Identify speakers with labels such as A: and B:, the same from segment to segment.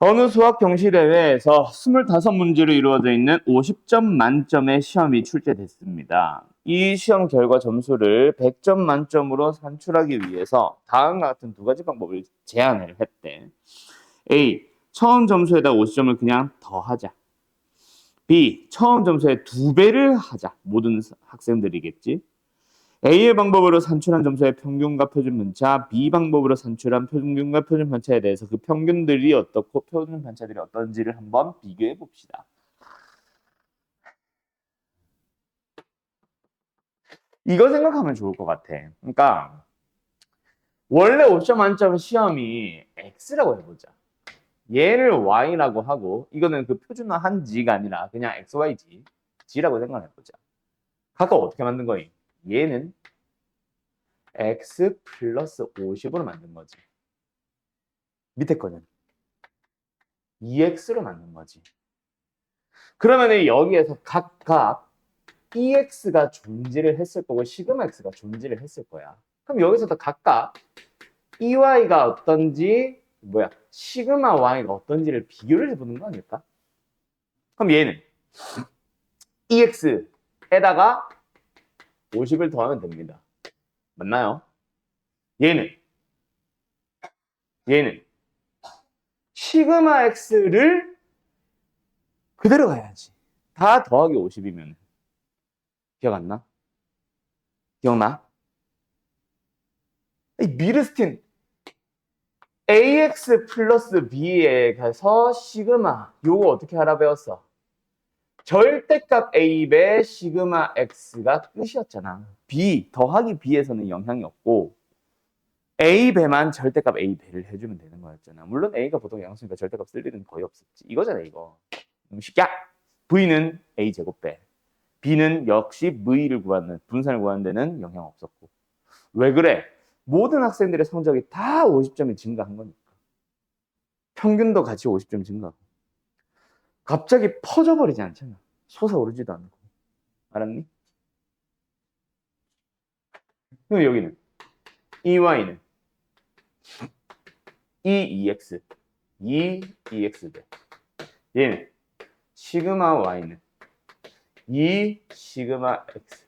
A: 어느 수학 경시대회에서 25문제로 이루어져 있는 50점 만점의 시험이 출제됐습니다. 이 시험 결과 점수를 100점 만점으로 산출하기 위해서 다음과 같은 두 가지 방법을 제안을 했대. A. 처음 점수에다 50점을 그냥 더하자. B. 처음 점수의 2배를 하자. 모든 학생들이겠지. A의 방법으로 산출한 점수의 평균과 표준 편차, B 방법으로 산출한 평균과 표준 편차에 대해서 그 평균들이 어떻고 표준 편차들이 어떤지를 한번 비교해 봅시다. 이거 생각하면 좋을 것 같아. 그러니까 원래 5점 만점 시험이 X라고 해보자. 얘를 Y라고 하고 이거는 그 표준화한 G가 아니라 그냥 XYG, G라고 생각해보자. 각각 어떻게 만든 거임? 얘는 X 플러스 50으로 만든 거지. 밑에 거는 2x로 만든 거지. 그러면 여기에서 각각 EX가 존재를 했을 거고 시그마 X가 존재를 했을 거야. 그럼 여기서도 각각 EY가 어떤지 시그마 Y가 어떤지를 비교를 해보는 거 아닐까? 그럼 얘는 EX에다가 50을 더하면 됩니다. 맞나요? 얘는 시그마 X를 그대로 가야지. 다 더하기 50이면 기억 안 나? 기억나? 이 미르스틴 AX 플러스 B에 가서 시그마 요거 어떻게 하라 배웠어? 절대값 A 배 시그마 X가 끝이었잖아. B 더하기 B에서는 영향이 없고 A 배만 절대값 A 배를 해주면 되는 거였잖아. 물론 A가 보통 양수니까 절대값 쓸 일은 거의 없었지. 이거잖아 이거. 쉽게 V는 A 제곱 배 B는 역시 V를 구하는 분산을 구하는 데는 영향 없었고. 왜 그래? 모든 학생들의 성적이 다 50점이 증가한 거니까. 평균도 같이 50점 증가하고. 갑자기 퍼져버리지 않잖아. 솟아오르지도 않고. 알았니? 그럼 여기는 EY는 EEX 2EX 돼. 얘는 시그마 Y는 2 시그마 X.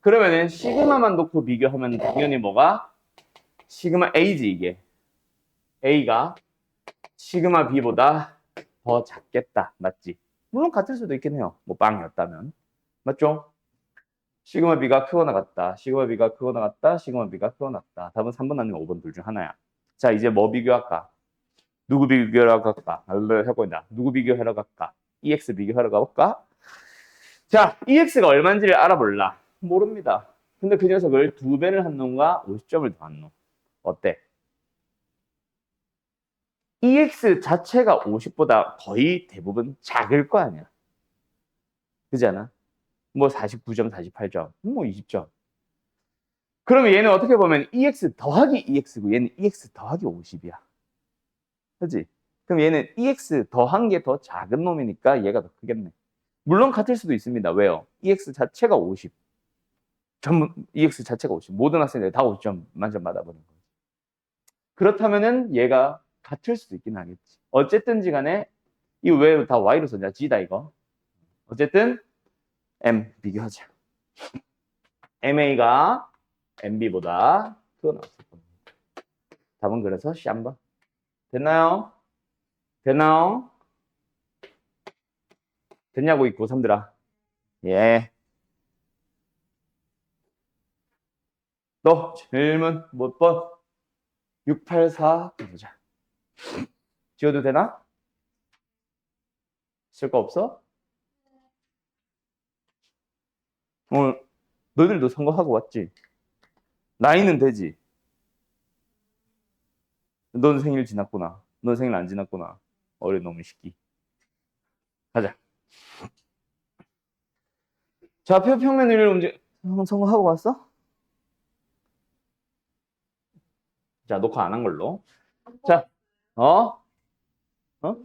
A: 그러면은 시그마만 놓고 비교하면 당연히 뭐가? 시그마 A지 이게. A가 시그마 B보다 더 작겠다. 맞지? 물론 같을 수도 있긴 해요. 뭐 빵이었다면. 맞죠? 시그마 B가 크거나 같다. 시그마 B가 크거나 같다. 시그마 B가 크거나 같다. 답은 3번 아니면 5번 둘 중 하나야. 자, 이제 뭐 비교할까? 누구 비교하러 갈까? 해보인다. 누구 비교하러 갈까? EX 비교하러 가볼까? 자, EX가 얼마인지를 알아볼라. 모릅니다. 근데 그 녀석을 2배를 한 놈과 50점을 더한 놈. 어때? EX 자체가 50보다 거의 대부분 작을 거 아니야. 그지 않아? 뭐 49점, 48점, 뭐 20점. 그러면 얘는 어떻게 보면 EX 더하기 EX고 얘는 EX 더하기 50이야. 그지? 그럼 얘는 EX 더한 게 더 작은 놈이니까 얘가 더 크겠네. 물론 같을 수도 있습니다. 왜요? EX 자체가 50. 전부 EX 자체가 50. 모든 학생들이 다 50점 만점 받아보는 거지. 그렇다면은 얘가 같을 수도 있긴 하겠지. 어쨌든지 간에 이 왜 다 Y로 썼냐? G다 이거. 어쨌든 M 비교하자. MA가 MB보다 크거 나왔을 겁니다. 답은 그래서 C 한번. 됐나요? 됐나요? 됐냐고 이 고3들아. 예. 또 질문 몇 번? 684 보자. 지워도 되나? 쓸 거 없어? 오늘 너희들도 선거하고 왔지? 나이는 되지? 넌 생일 지났구나. 넌 생일 안 지났구나. 어린 놈의 새끼. 가자. 좌표 평면 위를 선거하고 왔어? 자, 녹화 안 한 걸로. 자, 어? 어?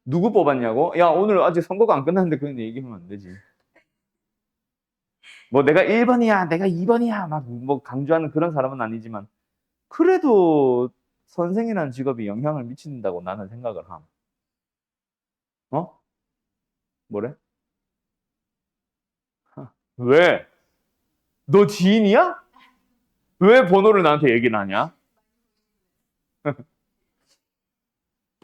A: 누구 뽑았냐고? 야, 오늘 아직 선거가 안 끝났는데 그런 얘기하면 안 되지. 뭐 내가 1번이야, 내가 2번이야, 막 뭐 강조하는 그런 사람은 아니지만 그래도 선생이라는 직업이 영향을 미친다고 나는 생각을 함. 어? 뭐래? 왜? 너 지인이야? 왜 번호를 나한테 얘기를 하냐?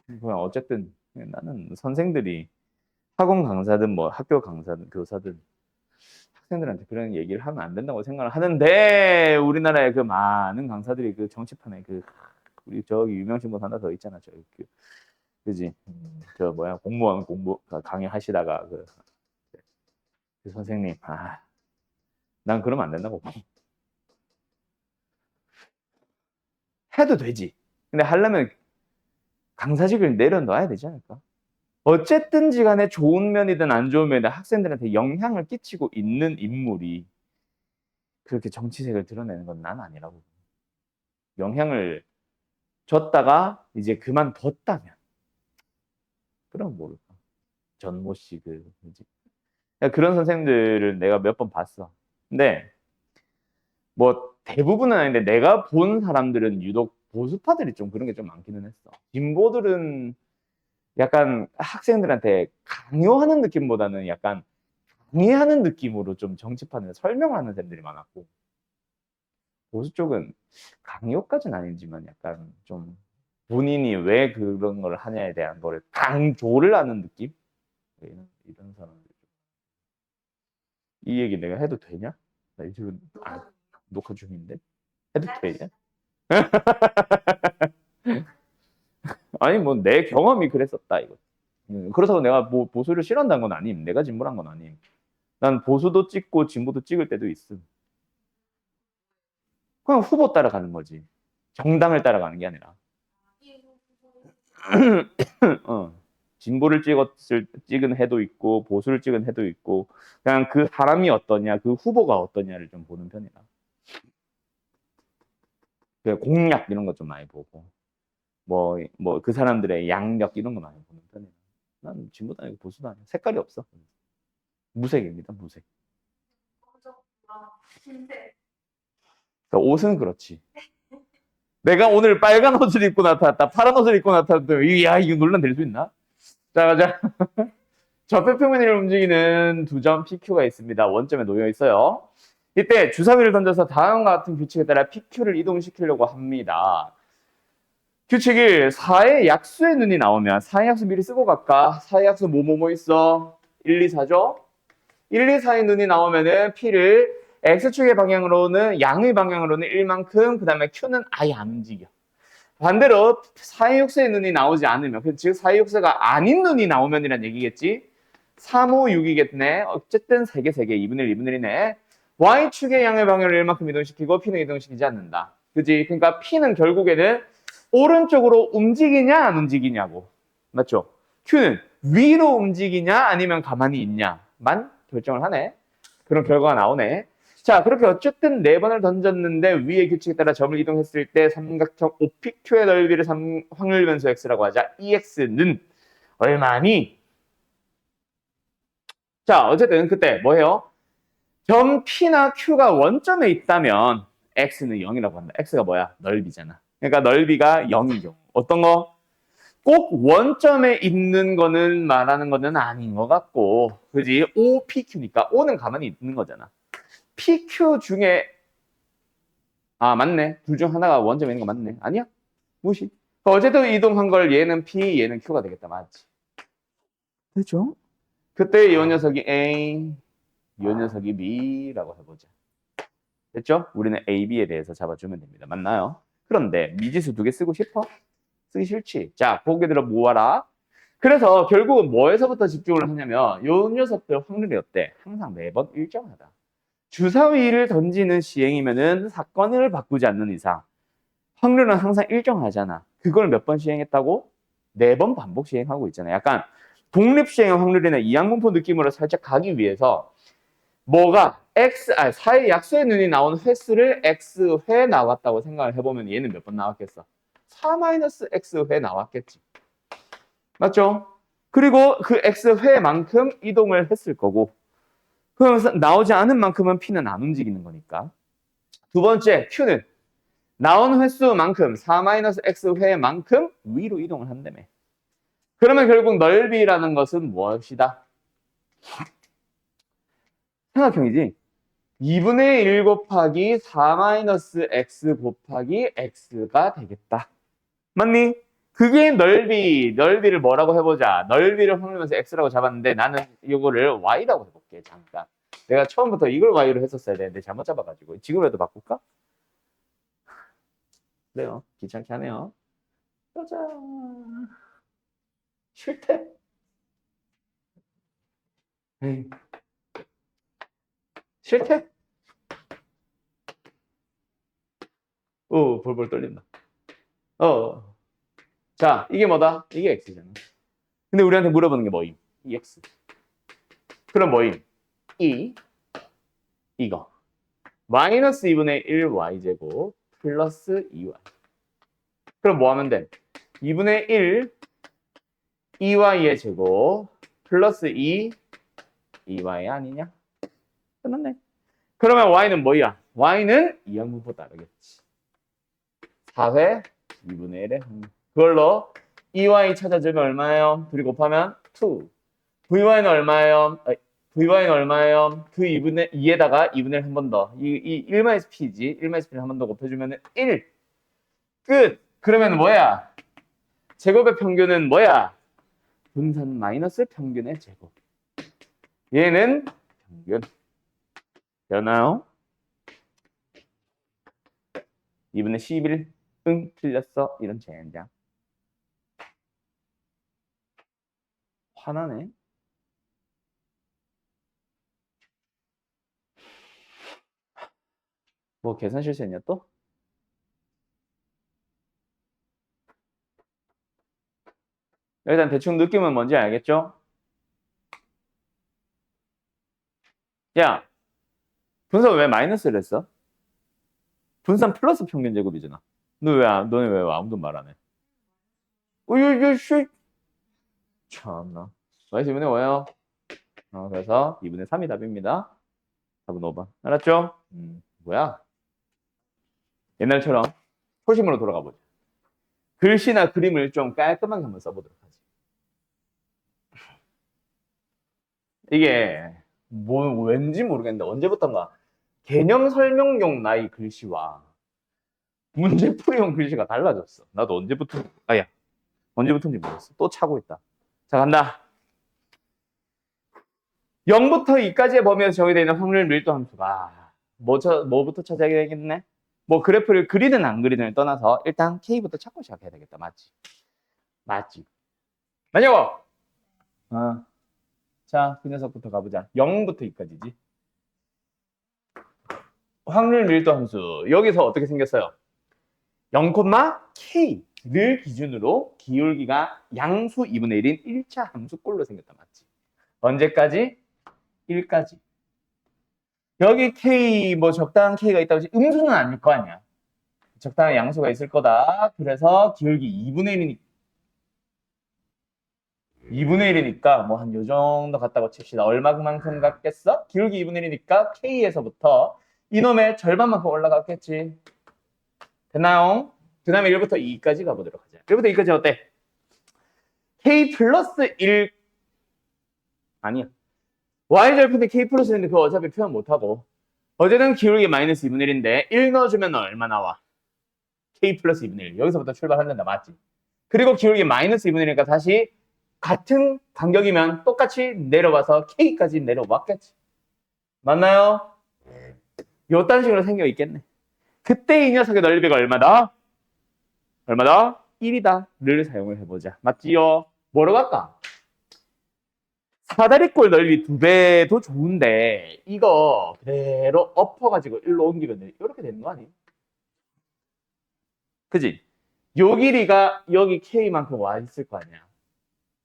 A: 그냥 어쨌든 나는 선생들이 학원 강사든 뭐 학교 강사든 교사든 학생들한테 그런 얘기를 하면 안 된다고 생각을 하는데 우리나라의 그 많은 강사들이 그 정치판에 그 우리 저기 유명신 분 하나 더 있잖아. 저기 그지? 저 뭐야 공무원 공부 강의하시다가 그 선생님 난 그러면 안 된다고 해도 되지. 근데 하려면 강사직을 내려놔야 되지 않을까? 어쨌든지 간에 좋은 면이든 안 좋은 면이든 학생들한테 영향을 끼치고 있는 인물이 그렇게 정치색을 드러내는 건 난 아니라고. 영향을 줬다가 이제 그만뒀다면 그럼 모를까. 전모 씨 뭐지? 그런 선생들을 내가 몇 번 봤어. 근데 뭐 대부분은 아닌데 내가 본 사람들은 유독 보수파들이 좀 그런 게 좀 많기는 했어. 진보들은 약간 학생들한테 강요하는 느낌보다는 약간 강의하는 느낌으로 좀 정치판을 설명하는 쌤들이 많았고 보수 쪽은 강요까지는 아니지만 약간 좀 본인이 왜 그런 걸 하냐에 대한 거를 강조를 하는 느낌? 이런 사람들. 이 얘기 내가 해도 되냐? 나 지금 녹화 중인데 해도 되냐? 아니 뭐 내 경험이 그랬었다 이거. 그렇다고 내가 뭐 보수를 싫어한다는 건 아님. 내가 진보란 건 아님. 난 보수도 찍고 진보도 찍을 때도 있음. 그냥 후보 따라가는 거지. 정당을 따라가는 게 아니라. 어. 진보를 찍은 해도 있고 보수를 찍은 해도 있고 그냥 그 사람이 어떠냐, 그 후보가 어떠냐를 좀 보는 편이라. 그 공약 이런 거 좀 많이 보고 뭐 그 사람들의 양력 이런 거 많이 보는 편이라. 난 진보도 아니고 보수도 아니고 색깔이 없어. 무색입니다, 무색. 그러니까 옷은 그렇지. 내가 오늘 빨간 옷을 입고 나타났다, 파란 옷을 입고 나타났다. 이야, 이거 논란 될 수 있나? 자, 가자. 좌표평면을 움직이는 두 점 PQ가 있습니다. 원점에 놓여 있어요. 이때 주사위를 던져서 다음과 같은 규칙에 따라 PQ를 이동시키려고 합니다. 규칙 1, 4의 약수의 눈이 나오면 4의 약수 미리 쓰고 갈까? 4의 약수 뭐뭐뭐 있어? 1, 2, 4죠? 1, 2, 4의 눈이 나오면은 P를 X축의 방향으로는 양의 방향으로는 1만큼 그 다음에 Q는 아예 안 움직여. 반대로 4의 육세의 눈이 나오지 않으면 즉 4의 육세가 아닌 눈이 나오면이란 얘기겠지. 3, 5, 6이겠네. 어쨌든 3개, 2분의 1, 2분의 1이네. Y축의 양의 방향을 1만큼 이동시키고 P는 이동시키지 않는다. 그지? 그러니까 P는 결국에는 오른쪽으로 움직이냐 안 움직이냐고. 맞죠? Q는 위로 움직이냐 아니면 가만히 있냐만 결정을 하네. 그런 결과가 나오네. 자, 그렇게 어쨌든 4번을 던졌는데 위의 규칙에 따라 점을 이동했을 때 삼각형 OPQ의 넓이를 확률 변수 X라고 하자. EX는 얼마니? 자, 어쨌든 그때 뭐예요? 점 P나 Q가 원점에 있다면 X는 0이라고 한다. X가 뭐야? 넓이잖아. 그러니까 넓이가 0인 경우. 어떤 거? 꼭 원점에 있는 거는 말하는 거는 아닌 것 같고, 그지? OPQ니까 O는 가만히 있는 거잖아. PQ 중에 맞네. 둘 중 하나가 원점에 있는 거 맞네. 아니야? 무시. 어제도 이동한 걸 얘는 P, 얘는 Q가 되겠다. 맞지? 됐죠? 그때 이 녀석이 A, 이 녀석이 B라고 해보자. 됐죠? 우리는 A, B에 대해서 잡아주면 됩니다. 맞나요? 그런데 미지수 2개 쓰고 싶어? 쓰기 싫지. 자, 고개들을 모아라. 그래서 결국은 뭐에서부터 집중을 하냐면 요 녀석들 확률이 어때? 항상 매번 일정하다. 주사위를 던지는 시행이면은 사건을 바꾸지 않는 이상 확률은 항상 일정하잖아. 그걸 몇 번 시행했다고? 4번 반복 시행하고 있잖아. 약간 독립 시행의 확률이나 이항분포 느낌으로 살짝 가기 위해서 뭐가 사의 약수의 눈이 나온 횟수를 X회 나왔다고 생각을 해보면 얘는 몇 번 나왔겠어? 4-X회 나왔겠지. 맞죠? 그리고 그 X회만큼 이동을 했을 거고 그러면서 나오지 않은 만큼은 P는 안 움직이는 거니까. 두 번째, Q는 나온 횟수만큼 4-X회만큼 위로 이동을 한다며. 그러면 결국 넓이라는 것은 무엇이다? 삼각형이지. 2분의 1 곱하기 4-x 곱하기 x가 되겠다. 맞니? 그게 넓이를 뭐라고 해보자. 넓이를 확률면서 x라고 잡았는데 나는 이거를 y라고 해볼게. 잠깐. 내가 처음부터 이걸 y로 했었어야 되는데 잘못 잡아가지고. 지금이라도 바꿀까? 그래요. 귀찮게 하네요. 짜잔. 싫대? 에이. 싫대? 오, 벌벌 떨린다. 자, 이게 뭐다? 이게 x잖아. 근데 우리한테 물어보는 게 뭐임? 이 x. 그럼 뭐임? 이거. 마이너스 2분의 1 y제곱 플러스 2y. 그럼 뭐 하면 돼? 2분의 1 2y의 제곱 플러스 2y 아니냐? 끝났네. 그러면 y는 뭐야? y는 이 항분보 다르겠지. 4회 2분의 1에 그걸로 2y 찾아주면 얼마예요? 둘이 곱하면 2. vy는 얼마예요? vy는 얼마예요? 그 2분의 2에다가 2분의 1 한 번 더. 이 1-p지. 1-p를 한 번 더 곱해주면 1. 끝. 그러면 뭐야? 제곱의 평균은 뭐야? 분산 마이너스 평균의 제곱. 얘는 평균. 되나요? 2분의 11. 응, 틀렸어. 이런 젠장. 화나네. 뭐 계산 실수했냐 또? 일단 대충 느낌은 뭔지 알겠죠? 야, 분산 왜 마이너스를 했어? 분산 플러스 평균 제곱이잖아. 너네 왜 아무도 말 안 해? 으이씨. 참나. 마이너스 2분의 5예요. 그래서 2분의 3이 답입니다. 답은 5번. 알았죠? 뭐야? 옛날처럼 초심으로 돌아가 보자. 글씨나 그림을 좀 깔끔하게 한번 써보도록 하지. 이게 뭐 왠지 모르겠는데 언제부턴가 개념 설명용 나이 글씨와 문제 풀이용 글씨가 달라졌어. 나도 언제부터인지 모르겠어. 또 차고 있다. 자, 간다. 0부터 2까지의 범위에서 정의되어 있는 확률 밀도 함수가 뭐부터 찾아야 되겠네? 뭐 그래프를 그리든 안 그리든을 떠나서 일단 K부터 찾고 시작해야 되겠다. 맞지? 맞냐고? 자, 그 녀석부터 가보자. 0부터 2까지지. 확률 밀도 함수. 여기서 어떻게 생겼어요? 0, K를 기준으로 기울기가 양수 2분의 1인 1차 함수꼴로 생겼다. 맞지? 언제까지? 1까지. 여기 K, 뭐 적당한 K가 있다고 하지 음수는 아닐 거 아니야. 적당한 양수가 있을 거다. 그래서 기울기 2분의 1이니까 뭐 한 요 정도 갖다고 칩시다. 얼마만큼 갔겠어? 기울기 2분의 1이니까 K에서부터 이놈의 절반만큼 올라갔겠지. 됐나요? 그 다음에 1부터 2까지 가보도록 하자. 1부터 2까지 어때? K 플러스 1 아니야. Y절편에 K 플러스 1인데 그거 어차피 표현 못하고 어제는 기울기 마이너스 2분의 1인데 1 넣어주면 얼마 나와? K 플러스 2분의 1. 여기서부터 출발한다. 맞지? 그리고 기울기 마이너스 2분의 1이니까 다시 같은 간격이면 똑같이 내려와서 K까지 내려왔겠지. 맞나요? 요딴 식으로 생겨 있겠네. 그때 이 녀석의 넓이가 얼마다? 1이다. 를 사용을 해보자. 맞지요? 뭐로 갈까? 사다리꼴 넓이 2배도 좋은데 이거 그대로 엎어가지고 1로 옮기면 이렇게 되는 거 아니에요? 그지? 요 길이가 여기 K만큼 와 있을 거 아니야.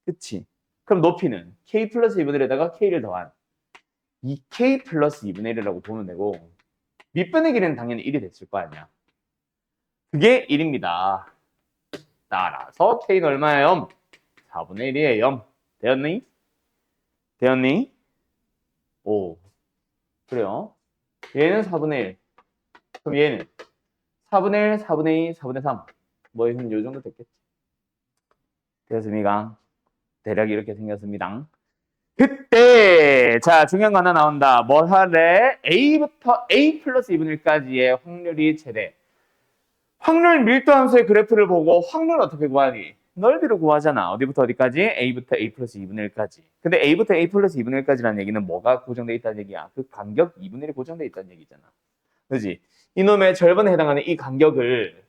A: 그치? 그럼 높이는 K 플러스 2분의 1에다가 K를 더한 2K 플러스 2분의 1이라고 보면 되고 밑변의 길이는 당연히 1이 됐을 거 아니야. 그게 1입니다. 따라서 K는 얼마예요? 4분의 1이에요. 되었니? 오, 그래요. 얘는 4분의 1. 그럼 얘는 4분의 1, 4분의 2, 4분의 3. 뭐, 요 정도 됐겠지. 되었습니까? 대략 이렇게 생겼습니다. 그때 자 중요한 거 하나 나온다. 뭘 하래? A부터 A 플러스 2분의 1까지의 확률이 최대. 확률 밀도 함수의 그래프를 보고 확률 어떻게 구하니? 넓이를 구하잖아. 어디부터 어디까지? A부터 A 플러스 2분의 1까지. 근데 A부터 A 플러스 2분의 1까지라는 얘기는 뭐가 고정돼 있다는 얘기야? 그 간격 2분의 1이 고정돼 있다는 얘기잖아. 그지? 이놈의 절반에 해당하는 이 간격을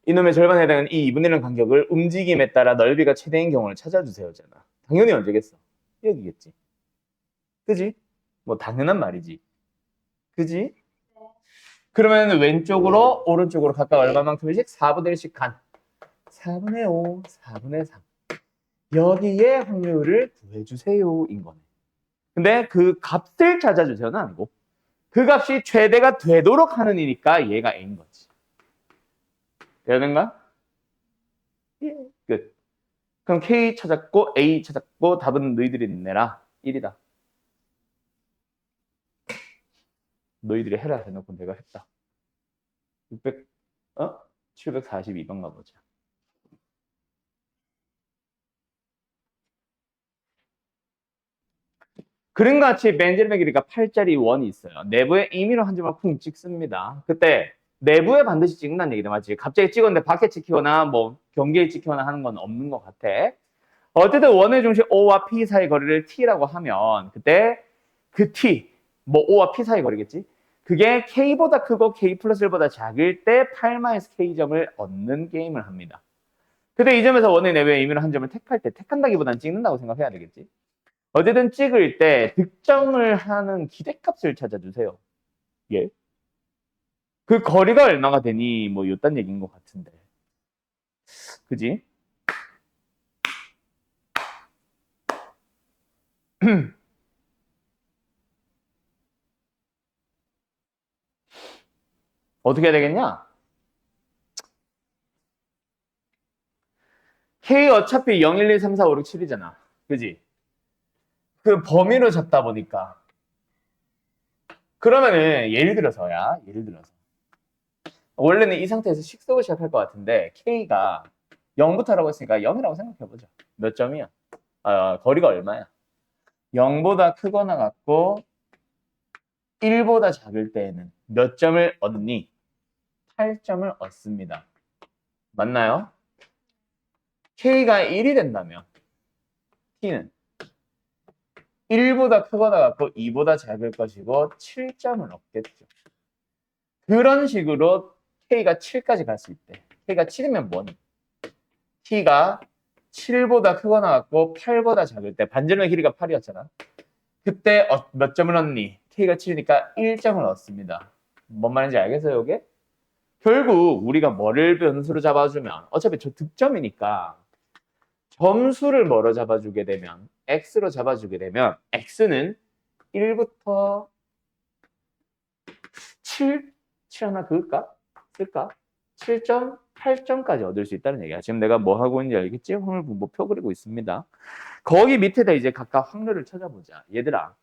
A: 이놈의 절반에 해당하는 이 2분의 1 간격을 움직임에 따라 넓이가 최대인 경우를 찾아주세요잖아. 당연히 언제겠어? 여기겠지. 그지? 뭐 당연한 말이지. 그지? 그러면 왼쪽으로 오른쪽으로 각각 얼마만큼씩? 4분의 1씩 간. 4분의 5, 4분의 3. 여기에 확률을 구해주세요 인 거네. 근데 그 값을 찾아주세요는 아니고 그 값이 최대가 되도록 하는 이니까 얘가 A인 거지. 되는가? 예. 끝. 그럼 K 찾았고 A 찾았고 답은 너희들이 내라. 1이다. 너희들이 해라 해놓고 내가 했다. 742번 가보자. 그림과 같이 벤젤의 길이가 8짜리 원이 있어요. 내부에 임의로 한 점을 쿵 찍습니다. 그때 내부에 반드시 찍는다는 얘기다, 맞지? 갑자기 찍었는데 밖에 찍히거나 뭐 경계에 찍히거나 하는 건 없는 것 같아. 어쨌든 원의 중심 O와 P 사이 거리를 T라고 하면 그때 그 T, 뭐 O와 P 사이 거리겠지? 그게 K보다 크고 K 플러스 1보다 작을 때 8-K점을 얻는 게임을 합니다. 근데 이 점에서 원의 내부에 임의로 한 점을 택할 때 택한다기보다는 찍는다고 생각해야 되겠지? 어쨌든 찍을 때 득점을 하는 기대값을 찾아주세요. 예. 그 거리가 얼마가 되니 뭐 요딴 얘기인 것 같은데. 그지? 어떻게 해야 되겠냐? K 어차피 0, 1, 2, 3, 4, 5, 6, 7이잖아. 그지? 그 범위로 잡다 보니까. 그러면은 예를 들어서야. 원래는 이 상태에서 식속을 시작할 것 같은데 K가 0부터라고 했으니까 0이라고 생각해보자. 몇 점이야? 거리가 얼마야? 0보다 크거나 같고 1보다 작을 때에는 몇 점을 얻니? 8점을 얻습니다. 맞나요? K가 1이 된다면 T는 1보다 크거나 같고 2보다 작을 것이고 7점을 얻겠죠. 그런 식으로 K가 7까지 갈 수 있대. K가 7이면 뭐니? T가 7보다 크거나 같고 8보다 작을 때 반지름의 길이가 8이었잖아. 그때 몇 점을 얻니? K가 7이니까 1점을 얻습니다. 뭔 말인지 알겠어요, 이게? 결국 우리가 뭐를 변수로 잡아주면 어차피 저 득점이니까 점수를 뭐로 잡아주게 되면 X로 잡아주게 되면 X는 1부터 7 하나 그을까? 쓸까? 7점, 8점까지 얻을 수 있다는 얘기야. 지금 내가 뭐 하고 있는지 알겠지? 확률 분모표 그리고 있습니다. 거기 밑에다 이제 각각 확률을 찾아보자. 얘들아,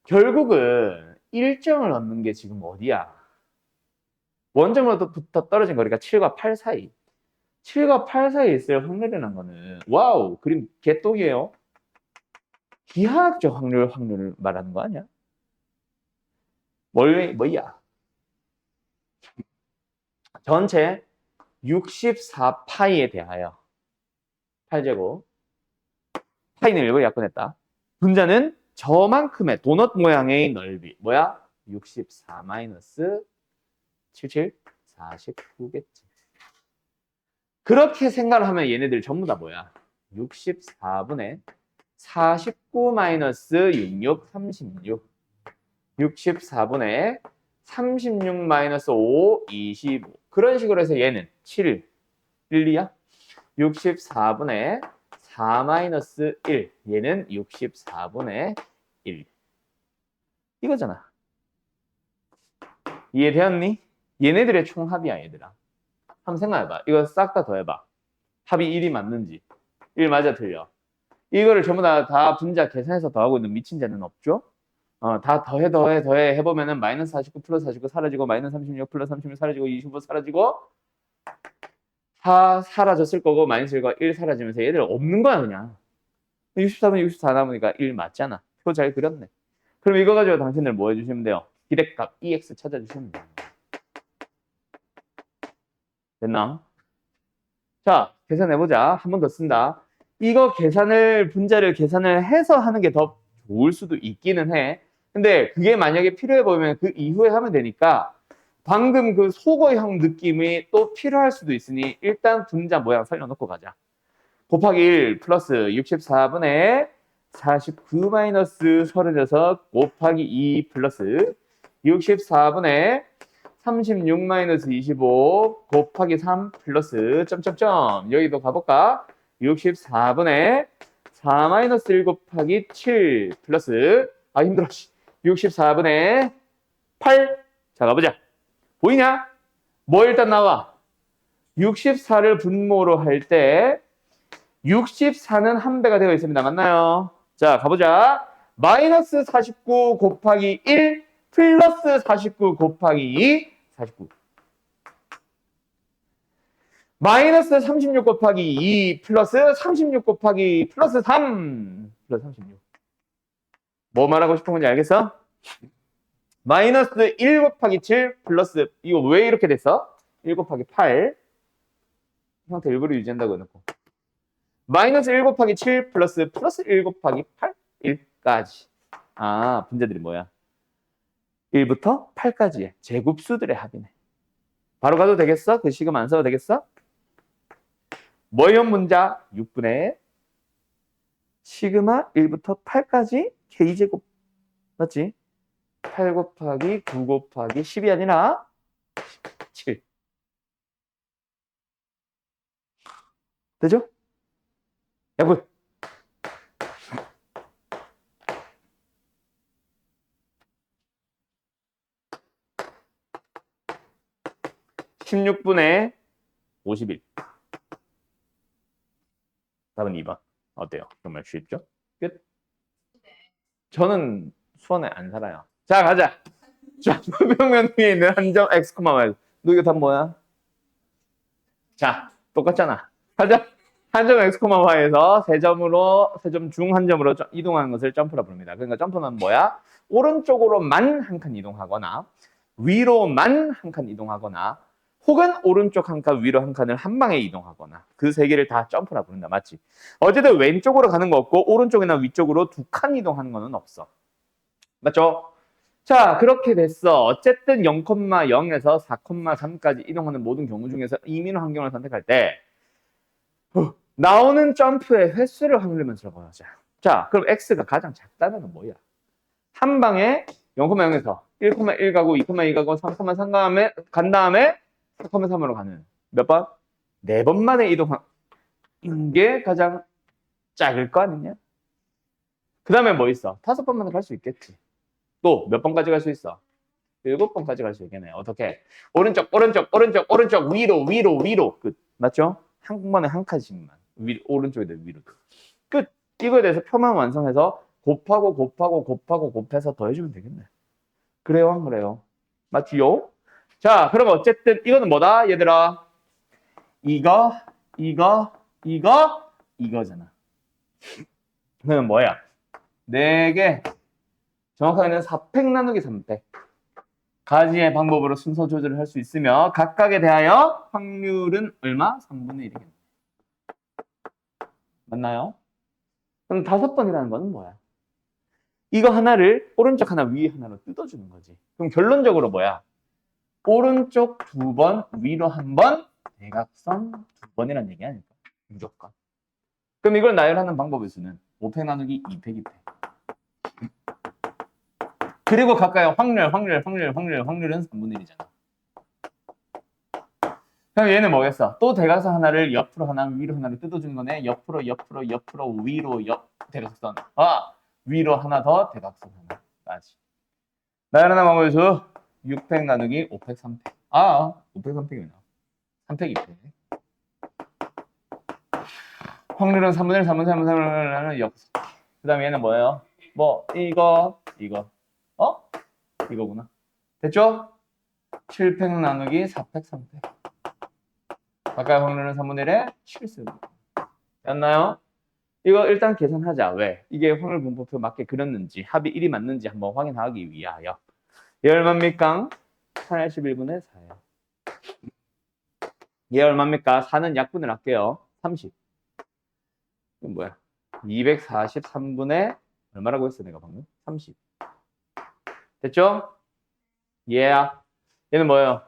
A: 결국은 1점을 얻는 게 지금 어디야? 원점으로부터 떨어진 거리가 7과 8 사이. 7과 8 사이에 있을 확률이라는 거는 와우, 그림 개똥이에요. 기하학적 확률을 말하는 거 아니야? 뭐야? 전체 64파이에 대하여 8제곱 파이는 1을 약분했다. 분자는 저만큼의 도넛 모양의 넓이 뭐야? 64 마이너스 77 49겠지. 그렇게 생각을 하면 얘네들 전부 다 뭐야? 64분의 49 마이너스 66 36 64분의 36 마이너스 5 25 그런 식으로 해서 얘는 7 1, 2야? 64분의 4 마이너스 1 얘는 64분의 1 이거잖아. 이해되었니? 얘네들의 총합이야 얘들아. 한번 생각해봐. 이거 싹 다 더해봐. 합이 1이 맞는지. 1 맞아 틀려. 이거를 전부 다 분자 계산해서 더하고 있는 미친 자는 없죠? 다 더해 해보면은 마이너스 49 플러스 49 사라지고 마이너스 36 플러스 36 사라지고 25 사라지고 4 사라졌을 거고 마이너스 1과 1 사라지면서 얘들 없는 거야 그냥. 64분 64 남으니까 1 맞잖아. 표 잘 그렸네. 그럼 이거 가지고 당신들 뭐 해주시면 돼요? 기대값 EX 찾아주시면 돼요. 됐나? 자, 계산해보자. 한 번 더 쓴다. 이거 분자를 계산을 해서 하는 게 더 좋을 수도 있기는 해. 근데 그게 만약에 필요해 보이면 그 이후에 하면 되니까 방금 그 속어형 느낌이 또 필요할 수도 있으니 일단 분자 모양 살려놓고 가자. 곱하기 1 플러스 64분의 49 마이너스 36 곱하기 2 플러스 64분의 36 마이너스 25 곱하기 3 플러스 점점점 여기도 가볼까? 64분의 4 마이너스 1 곱하기 7 플러스 힘들어 64분의 8 자 가보자. 보이냐? 뭐 일단 나와? 64를 분모로 할 때 64는 한 배가 되어 있습니다. 맞나요? 자 가보자. 마이너스 49 곱하기 1 플러스 49 곱하기 2 49 마이너스 36 곱하기 2 플러스 36 곱하기 플러스 3 플러스 36 뭐 말하고 싶은 건지 알겠어? 마이너스 1 곱하기 7 플러스 이거 왜 이렇게 됐어? 1 곱하기 8 형태 일부러 유지한다고 해놓고 마이너스 1 곱하기 7 플러스 1 곱하기 8 1까지 분자들이 뭐야? 1부터 8까지의 제곱수들의 합이네. 바로 가도 되겠어? 그 시금 안 써도 되겠어? 뭐형 문자? 6분의 시그마 1부터 8까지 k제곱 맞지? 8 곱하기 9 곱하기 10이 아니라 7 되죠? 야구 16분의 51 답은 2번 어때요? 정말 쉽죠? 끝. 저는 수원에 안 살아요. 자 가자. 좌표평면 위에 있는 한 점 x, y. 너 이거 답 뭐야? 자 똑같잖아. 가자. 한 점 x, y에서 세 점 중 한 점으로 이동하는 것을 점프라 부릅니다. 그러니까 점프는 뭐야? 오른쪽으로만 한 칸 이동하거나 위로만 한 칸 이동하거나 혹은 오른쪽 한 칸, 위로 한 칸을 한 방에 이동하거나 그 세 개를 다 점프라 부른다. 맞지? 어쨌든 왼쪽으로 가는 거 없고 오른쪽이나 위쪽으로 두 칸 이동하는 거는 없어. 맞죠? 자, 그렇게 됐어. 어쨌든 0,0에서 4,3까지 이동하는 모든 경우 중에서 이민호 환경을 선택할 때 나오는 점프의 횟수를 확률로 들어보자. 자, 그럼 x가 가장 작다면 뭐야? 한 방에 0,0에서 1,1 가고 2,2 가고 3,3 간 다음에 4,3으로 가는 몇 번? 4번 만에 이동한 게 가장 작을 거 아니냐? 그 다음에 뭐 있어? 5번 만에 갈 수 있겠지. 또 몇 번까지 갈 수 있어? 7번까지 갈 수 있겠네. 어떻게? 오른쪽, 위로. 끝. 맞죠? 한 번에 한 칸씩만. 오른쪽에다 위로. 끝. 이거에 대해서 표만 완성해서 곱해서 더해주면 되겠네. 그래요, 안 그래요? 맞지요? 자, 그럼 어쨌든 이거는 뭐다, 얘들아? 이거잖아. 그러면 뭐야? 4개. 정확하게는 4팩 나누기 3팩. 가지의 방법으로 순서 조절을 할 수 있으며 각각에 대하여 확률은 얼마? 3분의 1이겠네. 맞나요? 그럼 5번이라는 거는 뭐야? 이거 하나를 오른쪽 하나 위에 하나로 뜯어주는 거지. 그럼 결론적으로 뭐야? 오른쪽 2번, 위로 1번, 대각선 2번이라는 얘기 아닐까? 무조건. 그럼 이걸 나열하는 방법의 수는 5팩 나누기 2팩, 2팩. 그리고 각각의 확률은 3분의 1이잖아. 그럼 얘는 뭐겠어? 또 대각선 하나를 옆으로 하나, 위로 하나를 뜯어주는 거네. 옆으로, 위로, 대각선. 위로 하나 더, 대각선 하나까지. 나열하는 방법의 수 6팩 나누기 5팩, 3팩. 5팩, 3팩이구나. 3팩, 2팩. 확률은 3분의 1, 3분의 3, 그 다음에 얘는 뭐예요? 이거. 이거구나. 됐죠? 7팩 나누기 4팩, 3팩. 가까이 확률은 3분의 1에 7승. 됐나요? 이거 일단 계산하자. 왜? 이게 확률 분포표 맞게 그렸는지 합이 1이 맞는지 한번 확인하기 위하여. 얘 얼마입니까? 81분의 4예요. 얘 얼마입니까? 4는 약분을 할게요. 30. 이건 뭐야? 243분의 얼마라고 했어 내가 방금? 30. 됐죠? 얘야. 얘는 뭐예요?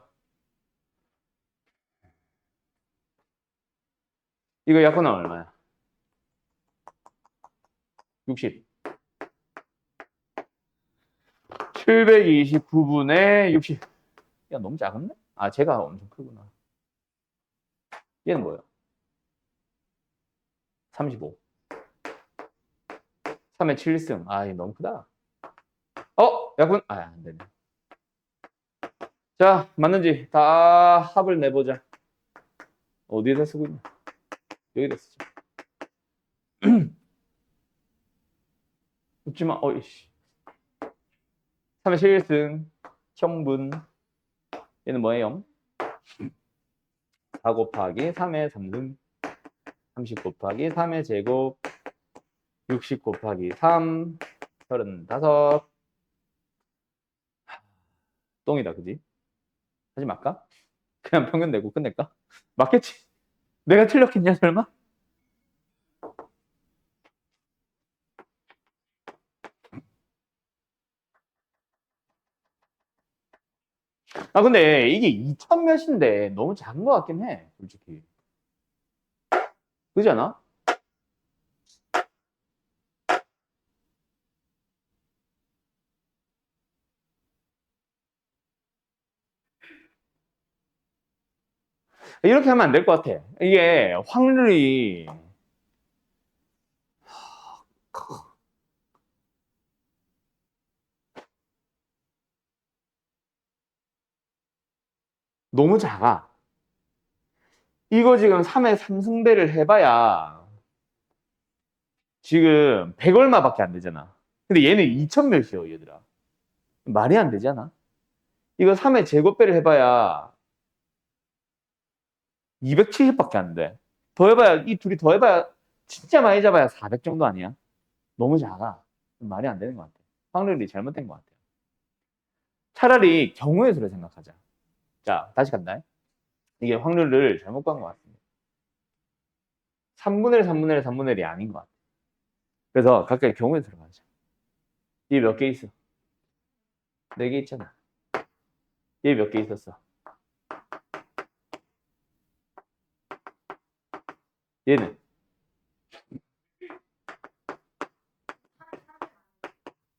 A: 이거 약분하면 얼마야? 60. 729분의 60. 야, 너무 작은데? 아, 제가 엄청 크구나. 얘는 뭐예요? 35. 3의 7승. 아, 얘 너무 크다. 약분? 아, 안 되네. 자, 맞는지 다 합을 내보자. 어디에다 쓰고 있냐? 여기다 쓰자. 웃지 마. 어이씨. 3의 7승. 형분. 얘는 뭐예요? 4 곱하기 3의 3승. 30 곱하기 3의 제곱. 60 곱하기 3. 35. 똥이다, 그지? 하지 말까? 그냥 평균 내고 끝낼까? 맞겠지? 내가 틀렸겠냐, 설마? 아, 근데 이게 2000 몇인데 너무 작은 것 같긴 해, 솔직히. 그지 않아? 이렇게 하면 안 될 것 같아. 이게 확률이 너무 작아. 이거 지금 3의 3승배를 해봐야 지금 100 얼마밖에 안 되잖아. 근데 얘는 2000 몇이요, 얘들아. 말이 안 되잖아. 이거 3의 제곱배를 해봐야 270밖에 안 돼. 더 해봐야, 이 둘이 더 해봐야, 진짜 많이 잡아야 400 정도 아니야? 너무 작아. 말이 안 되는 것 같아. 확률이 잘못된 것 같아. 차라리 경우의 수를 생각하자. 자, 다시 간다. 이게 확률을 잘못 간 것 같습니다. 3분의 1, 3분의 1, 3분의 1이 아닌 것 같아. 그래서 각각의 경우의 수를 가자. 얘 몇 개 있어? 4개 있잖아. 얘 몇 개 있었어? 얘는?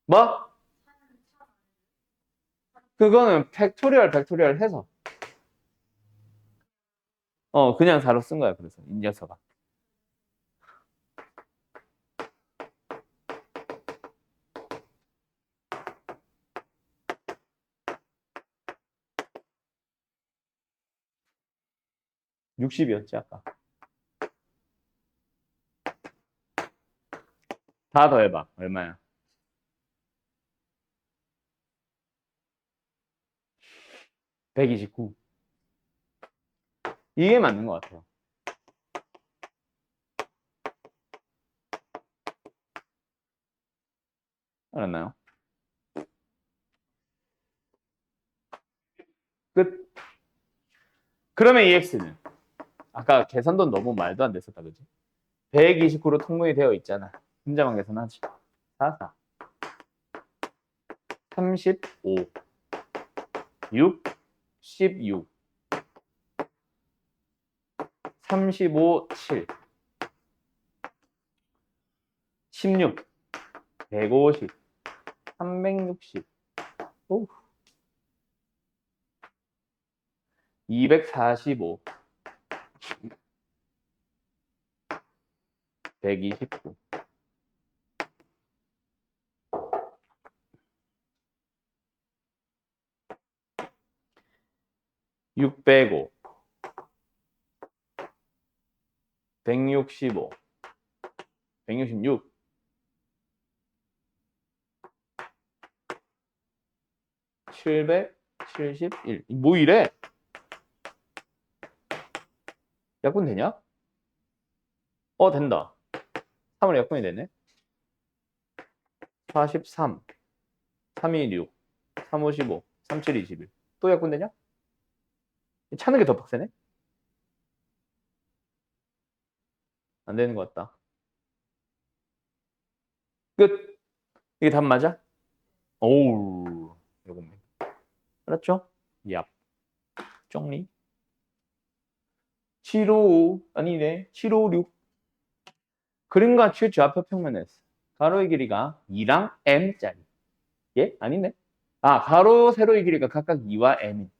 A: 뭐? 그거는 팩토리얼 해서. 그냥 4로 쓴 거야. 그래서 이 녀석아. 60이었지 아까. 다 더해봐. 얼마야? 129. 이게 맞는 것 같아요. 알았나요? 끝. 그러면 EX는? 아까 계산도 너무 말도 안 됐었다, 그지? 129로 통분이 되어 있잖아. 혼자만 계산하지. 44. 35. 6. 16. 35, 7. 16. 150. 360. 오. 245. 129. 605. 165. 166. 771. 뭐 이래? 약분 되냐? 된다. 3으로 약분이 되네. 43, 326, 355, 37, 21. 또 약분 되냐? 찾는 게 더 빡세네? 안 되는 것 같다. 끝. 이게 답 맞아? 오우. 요겁네. 알았죠? 얍. 정리. 755 아니네. 756. 그림과 칠 좌표 평면에서 가로의 길이가 2랑 m짜리. 예? 아니네. 가로, 세로의 길이가 각각 2와 m인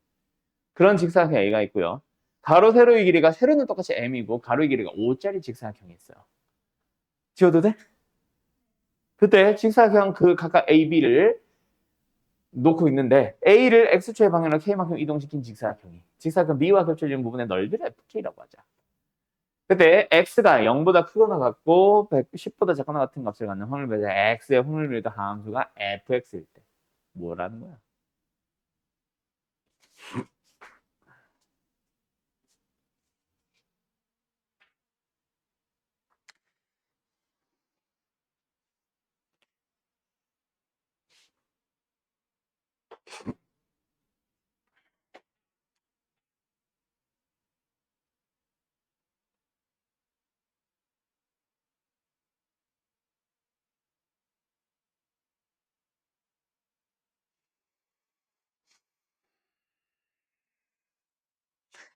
A: 그런 직사각형 A가 있고요. 가로, 세로의 길이가 세로는 똑같이 m이고 가로의 길이가 5짜리 직사각형이 있어요. 지워도 돼? 그때 직사각형 그 각각 A, B를 놓고 있는데 A를 X축의 방향으로 K만큼 이동시킨 직사각형 B와 겹쳐지는 부분의 넓이를 FK라고 하자. 그때 X가 0보다 크거나 같고 110보다 작거나 같은 값을 갖는 확률배제 X의 확률비율도 함수가 FX일 때 뭐라는 거야?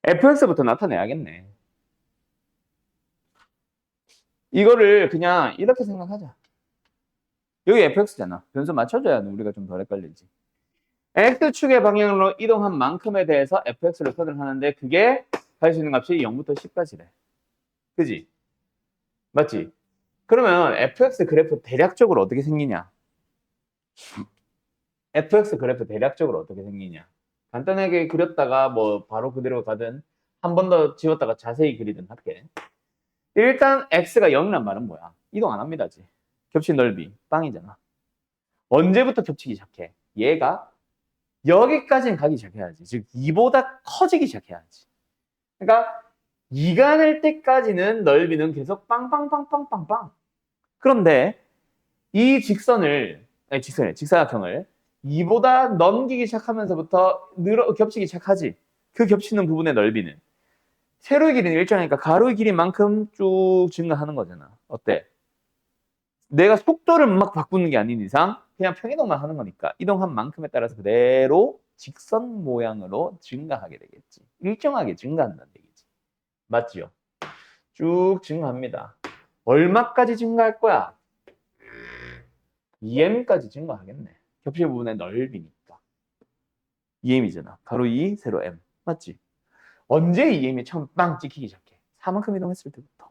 A: FX부터 나타내야겠네. 이거를 그냥 이렇게 생각하자. 여기 fx잖아. 변수 맞춰줘야 우리가 좀 덜 헷갈리지. x축의 방향으로 이동한 만큼에 대해서 fx를 표현을 하는데 그게 할 수 있는 값이 0부터 10까지래. 그지? 맞지? 그러면 fx 그래프 대략적으로 어떻게 생기냐? fx 그래프 대략적으로 어떻게 생기냐? 간단하게 그렸다가 뭐 바로 그대로 가든 한 번 더 지웠다가 자세히 그리든 할게. 일단 x가 0이란 말은 뭐야? 이동 안 합니다지. 겹친 넓이 빵이잖아. 언제부터 겹치기 시작해? 얘가 여기까지는 가기 시작해야지. 즉 2보다 커지기 시작해야지. 그러니까 2가 될 때까지는 넓이는 계속 빵빵빵빵빵빵. 그런데 이 직사각형을 2보다 넘기기 시작하면서부터 겹치기 시작하지. 그 겹치는 부분의 넓이는 세로의 길이는 일정하니까 가로의 길이만큼 쭉 증가하는 거잖아. 어때? 내가 속도를 막 바꾸는 게 아닌 이상 그냥 평이동만 하는 거니까 이동한 만큼에 따라서 그대로 직선 모양으로 증가하게 되겠지. 일정하게 증가한다는 얘기지. 맞지요? 쭉 증가합니다. 얼마까지 증가할 거야? 2m까지 증가하겠네. 겹칠 부분의 넓이니까. 2m이잖아. 가로 2, 세로 m. 맞지? 언제 2m이 처음 빵 찍히기 시작해? 4만큼 이동했을 때부터.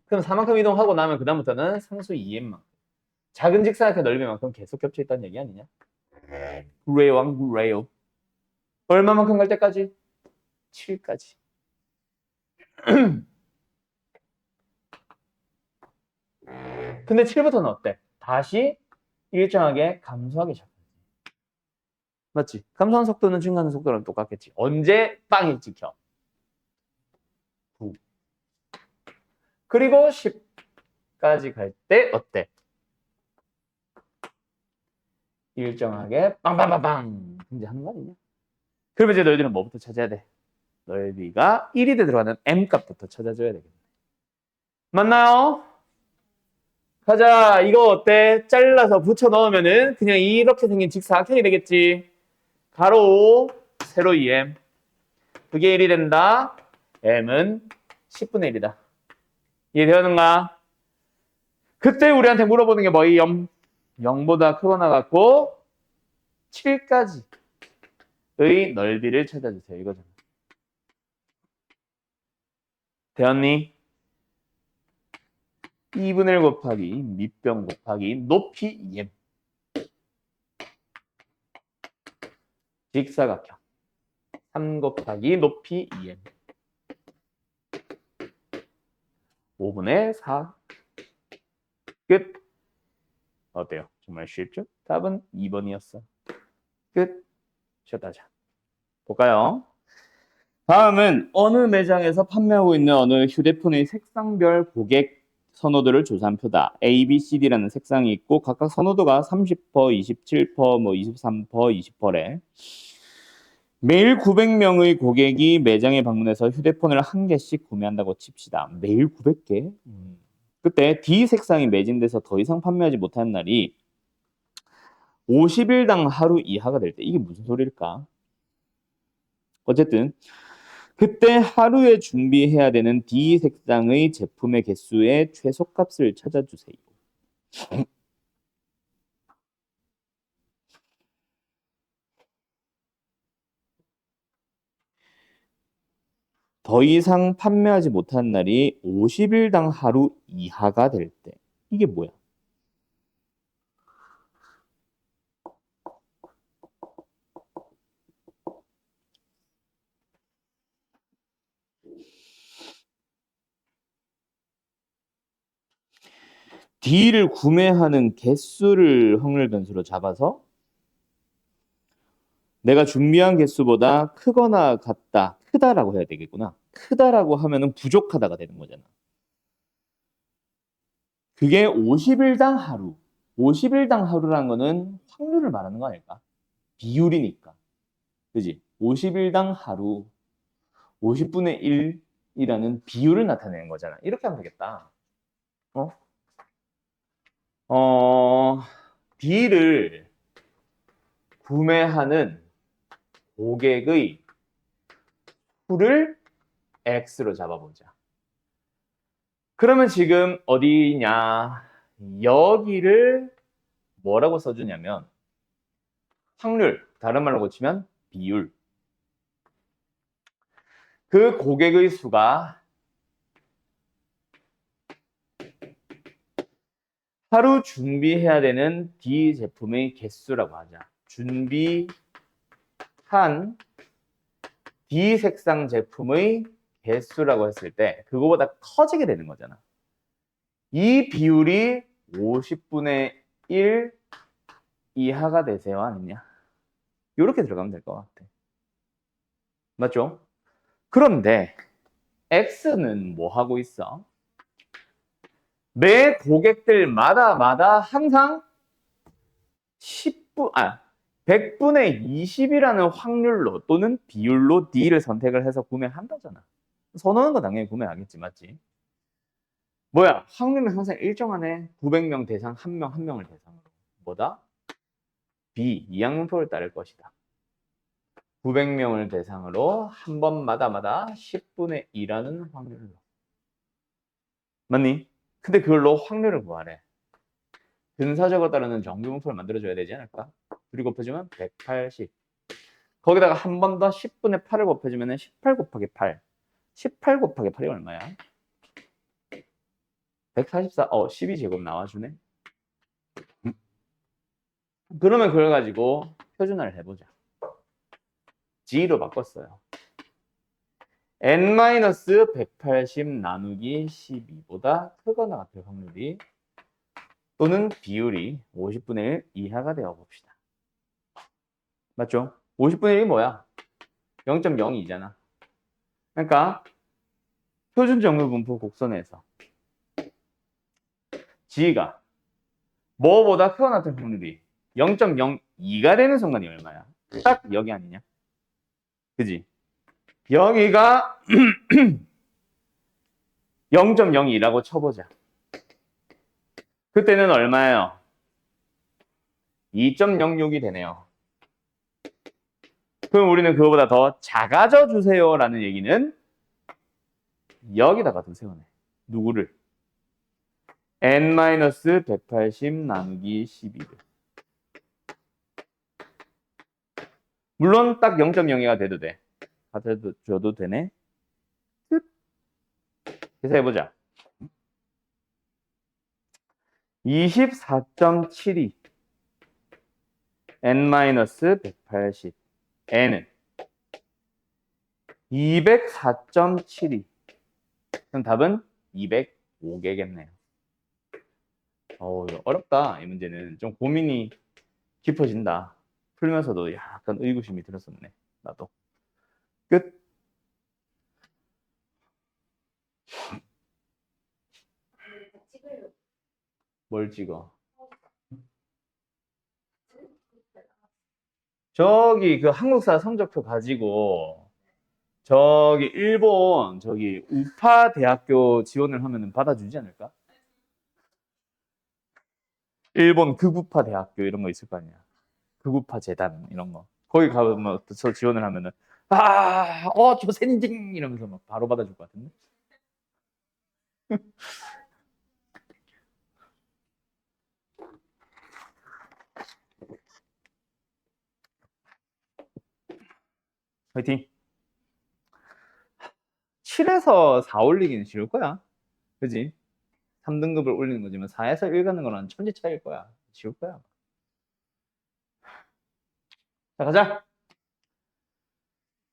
A: 그럼 4만큼 이동하고 나면 그다음부터는 상수 2m만큼. 작은 직사각형 넓이만큼 계속 겹쳐 있다는 얘기 아니냐? 그래요. 얼마만큼 갈 때까지? 7까지. 근데 7부터는 어때? 다시 일정하게 감소하기 시작해. 맞지? 감소하는 속도는 증가하는 속도랑 똑같겠지. 언제 빵이 찍혀? 9. 그리고 10까지 갈 때 어때? 일정하게 빵빵빵빵 등장하는 거 아니냐? 그러면 이제 너희들은 뭐부터 찾아야 돼? 넓이가 1이 돼 들어가는 m 값부터 찾아줘야 되겠네. 맞나요? 가자. 이거 어때? 잘라서 붙여 넣으면은 그냥 이렇게 생긴 직사각형이 되겠지. 가로, 세로 2m. 그게 1이 된다. m은 10분의 1이다. 이해되었는가? 그때 우리한테 물어보는 게 뭐예요? 0보다 크거나 같고 7까지의 넓이를 찾아주세요. 이거잖아. 되었니? 2분의 1 곱하기 밑변 곱하기 높이 2m. 직사각형. 3 곱하기 높이 2m. 5분의 4. 끝. 어때요? 정말 쉽죠? 답은 2번이었어. 끝. 쉬었다 하자. 볼까요? 다음은 어느 매장에서 판매하고 있는 어느 휴대폰의 색상별 고객 선호도를 조사한 표다. A, B, C, D라는 색상이 있고 각각 선호도가 30%, 27%, 뭐 23%, 20%래. 매일 900명의 고객이 매장에 방문해서 휴대폰을 한 개씩 구매한다고 칩시다. 매일 900개? 그때 D 색상이 매진돼서 더 이상 판매하지 못하는 날이 50일당 하루 이하가 될 때. 이게 무슨 소리일까? 어쨌든 그때 하루에 준비해야 되는 D 색상의 제품의 개수의 최소값을 찾아주세요. 더 이상 판매하지 못한 날이 50일당 하루 이하가 될 때. 이게 뭐야? D를 구매하는 개수를 확률 변수로 잡아서 내가 준비한 개수보다 크거나 같다, 크다라고 해야 되겠구나. 크다라고 하면은 부족하다가 되는 거잖아. 그게 50일당 하루. 50일당 하루라는 거는 확률을 말하는 거 아닐까? 비율이니까. 그지? 50일당 하루, 50분의 1이라는 비율을 나타내는 거잖아. 이렇게 하면 되겠다. 어? D를 구매하는 고객의 수를 X로 잡아보자. 그러면 지금 어디냐? 여기를 뭐라고 써주냐면 확률, 다른 말로 고치면 비율. 그 고객의 수가 하루 준비해야 되는 D 제품의 개수라고 하자. 준비한 D 색상 제품의 개수라고 했을 때 그거보다 커지게 되는 거잖아. 이 비율이 50분의 1 이하가 되세요? 아니냐? 이렇게 들어가면 될 것 같아. 맞죠? 그런데 X는 뭐 하고 있어? 매 고객들마다 항상 100분의 20이라는 확률로 또는 비율로 D를 선택을 해서 구매한다잖아. 선호하는 거 당연히 구매하겠지, 맞지? 뭐야? 확률은 항상 일정하네. 900명 대상 1명, 1명을 대상으로. 뭐다? B, 이항용표를 따를 것이다. 900명을 대상으로 한 번마다 10분의 2라는 확률로. 맞니? 근데 그걸로 확률을 구하래. 근사적으로 따르는 정규분포를 만들어줘야 되지 않을까? 둘이 곱해주면 180. 거기다가 한 번 더 10분의 8을 곱해주면 18 곱하기 8. 18 곱하기 8이 얼마야? 144, 12제곱 나와주네. 그러면 그걸 가지고 표준화를 해보자. G로 바꿨어요. n-180 나누기 12보다 크거나 같을 확률이 또는 비율이 50분의 1 이하가 되어 봅시다. 맞죠? 50분의 1이 뭐야? 0.02잖아. 그러니까 표준 정규분포 곡선에서 G가 뭐보다 크거나 같은 확률이 0.02가 되는 순간이 얼마야? 딱 여기 아니냐? 그지? 여기가 0.02라고 쳐보자. 그때는 얼마예요? 2.06이 되네요. 그럼 우리는 그거보다 더 작아져 주세요라는 얘기는 여기다가 두세요네. 누구를? n-180 나누기 12를. 물론 딱 0.02가 돼도 돼. 줘도 되네. 끝. 계산해보자. 24.72 n-180 n은 204.72. 그럼 답은 205개겠네요. 이거 어렵다. 이 문제는 좀 고민이 깊어진다. 풀면서도 약간 의구심이 들었었네. 나도. 끝. 뭘 찍어? 저기 그 한국사 성적표 가지고 저기 일본 저기 우파 대학교 지원을 하면은 받아주지 않을까? 일본 극우파 대학교 이런 거 있을 거 아니야. 극우파 재단 이런 거. 거기 가면 저 지원을 하면은 조센징 이러면서 막 바로 받아줄 것 같은데. 화이팅. 7에서 4 올리기는 쉬울 거야. 그지? 3등급을 올리는 거지만 4에서 1 가는 거는 천지 차이일 거야. 쉬울 거야. 자, 가자.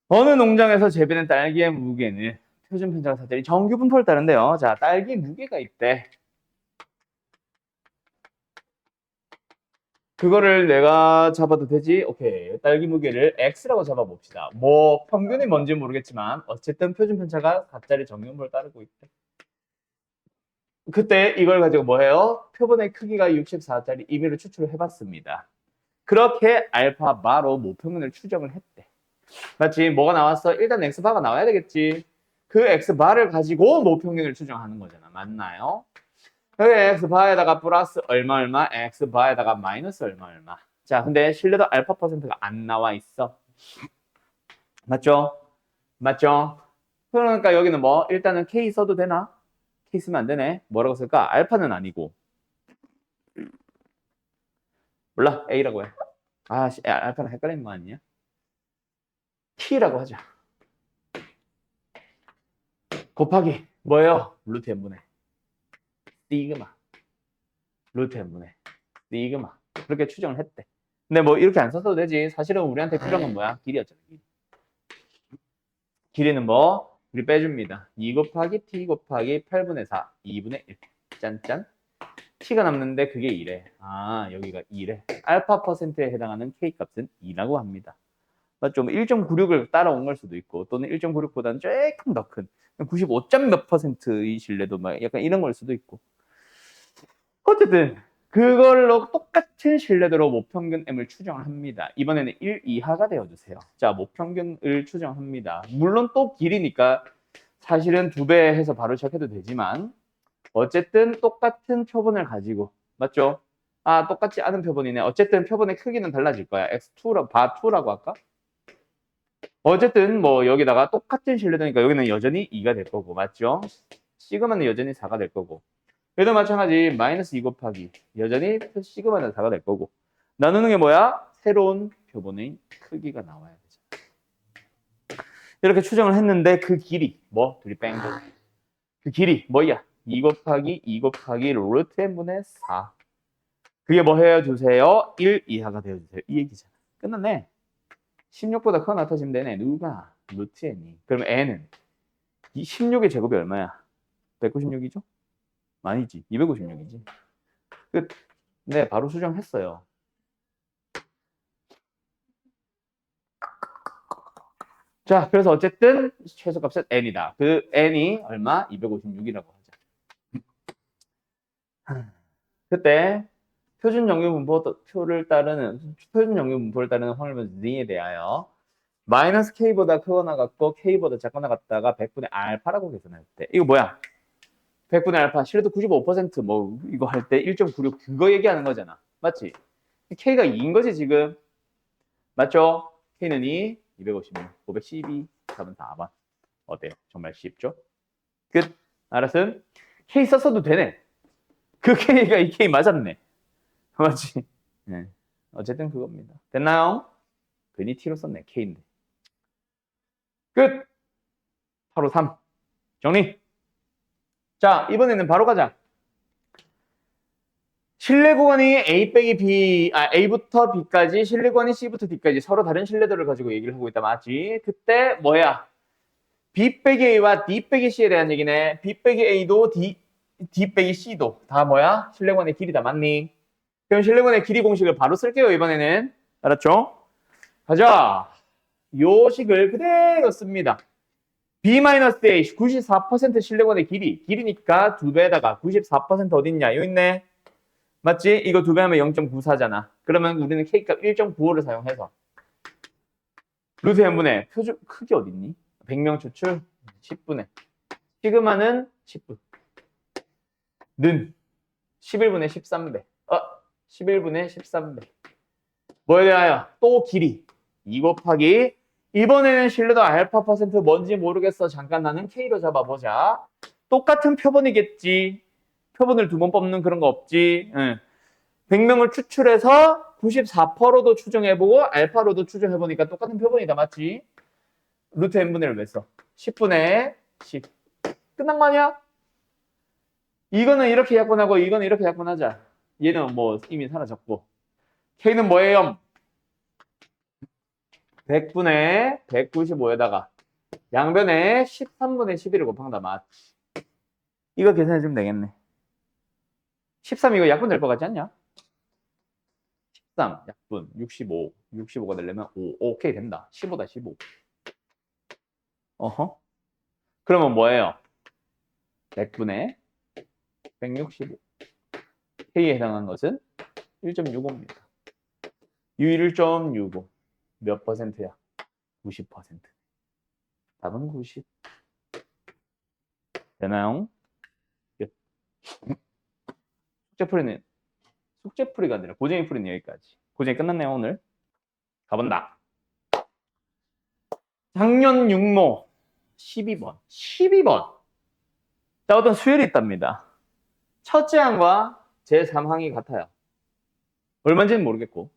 A: 어느 농장에서 재배된 딸기의 무게는 표준 편차가 4짜리 정규 분포를 따른대요. 자, 딸기 무게가 있대. 그거를 내가 잡아도 되지? 오케이. 딸기 무게를 X라고 잡아봅시다. 뭐 평균이 뭔지 모르겠지만 어쨌든 표준 편차가 4짜리 정규 분포를 따르고 있대. 그때 이걸 가지고 뭐 해요? 표본의 크기가 64짜리 임의로 추출을 해봤습니다. 그렇게 알파 바로 모평균을 추정을 했대. 맞지? 뭐가 나왔어? 일단 X바가 나와야 되겠지. 그 X바를 가지고 모평균을 추정하는 거잖아. 맞나요? 여기 X바에다가 플러스 얼마 얼마, X바에다가 마이너스 얼마 얼마. 자, 근데 신뢰도 알파 퍼센트가 안 나와 있어. 맞죠? 맞죠? 그러니까 여기는 뭐 일단은 K 써도 되나? K 쓰면 안 되네. 뭐라고 쓸까? 알파는 아니고. 몰라. A라고 해. 알파랑 헷갈리는 거 아니냐? T라고 하자. 곱하기 뭐예요? 루트 n분의 시그마. 루트 n분의 시그마. 그렇게 추정을 했대. 근데 뭐 이렇게 안 써도 되지. 사실은 우리한테 필요한 건 뭐야? 길이였잖아. 길이. 길이는 뭐? 우리 빼줍니다. 2 곱하기 t 곱하기 8분의 4, 2분의 1. 짠짠. t가 남는데 그게 2래. 아, 여기가 2래. 알파 퍼센트에 해당하는 k 값은 2라고 합니다. 맞죠? 1.96을 따라온 걸 수도 있고 또는 1.96보다는 조금 더 큰 95점 몇 퍼센트의 신뢰도 막 약간 이런 걸 수도 있고. 어쨌든 그걸로 똑같은 신뢰도로 모평균 M을 추정합니다. 이번에는 1 이하가 되어주세요. 자, 모평균을 추정합니다. 물론 또 길이니까 사실은 2배 해서 바로 시작해도 되지만 어쨌든 똑같은 표본을 가지고 맞죠? 똑같지 않은 표본이네. 어쨌든 표본의 크기는 달라질 거야. X2라고 바2라고 할까? 어쨌든 뭐 여기다가 똑같은 신뢰도니까 여기는 여전히 2가 될 거고 맞죠? 시그마는 여전히 4가 될 거고 얘도 마찬가지 마이너스 2 곱하기 여전히 시그마는 4가 될 거고 나누는 게 뭐야? 새로운 표본의 크기가 나와야 되죠. 이렇게 추정을 했는데 그 길이 뭐? 둘이 뺑 그 길이 뭐야? 2 곱하기 2 곱하기 루트 n분의 4 그게 뭐 해주세요? 1 이하가 되어주세요. 이 얘기잖아. 끝났네. 16보다 커 나타지면 되네. 누가? 루트 n이. 그러면 n은 이 16의 제곱이 얼마야? 196이죠? 아니지. 256이지. 끝. 네, 바로 수정했어요. 자, 그래서 어쨌든 최소값은 n이다. 그 n이 얼마? 256이라고 하자. 그때 표준 정규 분포를 따르는 확률분 Z에 대하여 마이너스 K보다 크거나 같고 K보다 작거나 같다가 100분의 알파라고 계산할 때 이거 뭐야? 100분의 알파 신뢰도 95%뭐 이거 할 때 1.96 그거 얘기하는 거잖아. 맞지? K가 2인 거지 지금. 맞죠? K는 2, 256, 512, 답은 4번. 어때요? 정말 쉽죠? 끝. 알았음? K 썼어도 되네. 그 K가 이 K 맞았네. 맞지? 네. 어쨌든 그겁니다. 됐나요? 괜히 T로 썼네. K인데. 끝! 바로 3. 정리. 자, 이번에는 바로 가자. 신뢰 구간이 A 빼기 B, A부터 B까지, 신뢰 구간이 C부터 D까지 서로 다른 신뢰도를 가지고 얘기를 하고 있다. 맞지? 그때 뭐야? B 빼기 A와 D 빼기 C에 대한 얘기네. B 빼기 A도 D 빼기 C도 다 뭐야? 신뢰 구간의 길이다. 맞니? 그럼 신뢰 구간의 길이 공식을 바로 쓸게요. 이번에는. 알았죠? 가자. 요 식을 그대로 씁니다. B-A 94% 신뢰권의 길이니까 2배에다가 94% 어딨냐? 여기 있네. 맞지? 이거 2배 하면 0.94잖아. 그러면 우리는 K값 1.95를 사용해서 루트 n분의 표준 크기 어딨니? 100명 추출 10분의 시그마는 10분 는 11분의 13배 11분의 13배 뭐에 대하여? 또 길이 2 곱하기 이번에는 신뢰도 알파 퍼센트 뭔지 모르겠어. 잠깐 나는 K로 잡아보자. 똑같은 표본이겠지. 표본을 2번 뽑는 그런 거 없지. 응. 100명을 추출해서 94%로도 추정해보고 알파로도 추정해보니까 똑같은 표본이다. 맞지? 루트 n분의 1을 왜 써? 10분의 10 끝난 거 아니야? 이거는 이렇게 약분하고 이거는 이렇게 약분하자. 얘는 뭐 이미 사라졌고 K는 뭐예요? 100분의 195에다가 양변에 13분의 11을 곱한다. 맞지? 이거 계산해주면 되겠네. 13 이거 약분 될 것 같지 않냐? 13 약분 65 65가 되려면 5 오케이 된다. 15다 15 어허 그러면 뭐예요? 100분의 165 K에 해당하는 것은 1.65입니다. U 1.65 몇 퍼센트야? 90%. 답은 90. 되나요? 끝. 숙제풀이가 아니라 고쟁이 풀이는 여기까지. 고쟁이 끝났네요 오늘. 가본다. 작년 육모 12번. 12번. 자, 어떤 수열이 있답니다. 첫째 항과 제3항이 같아요. 얼마인지는 모르겠고.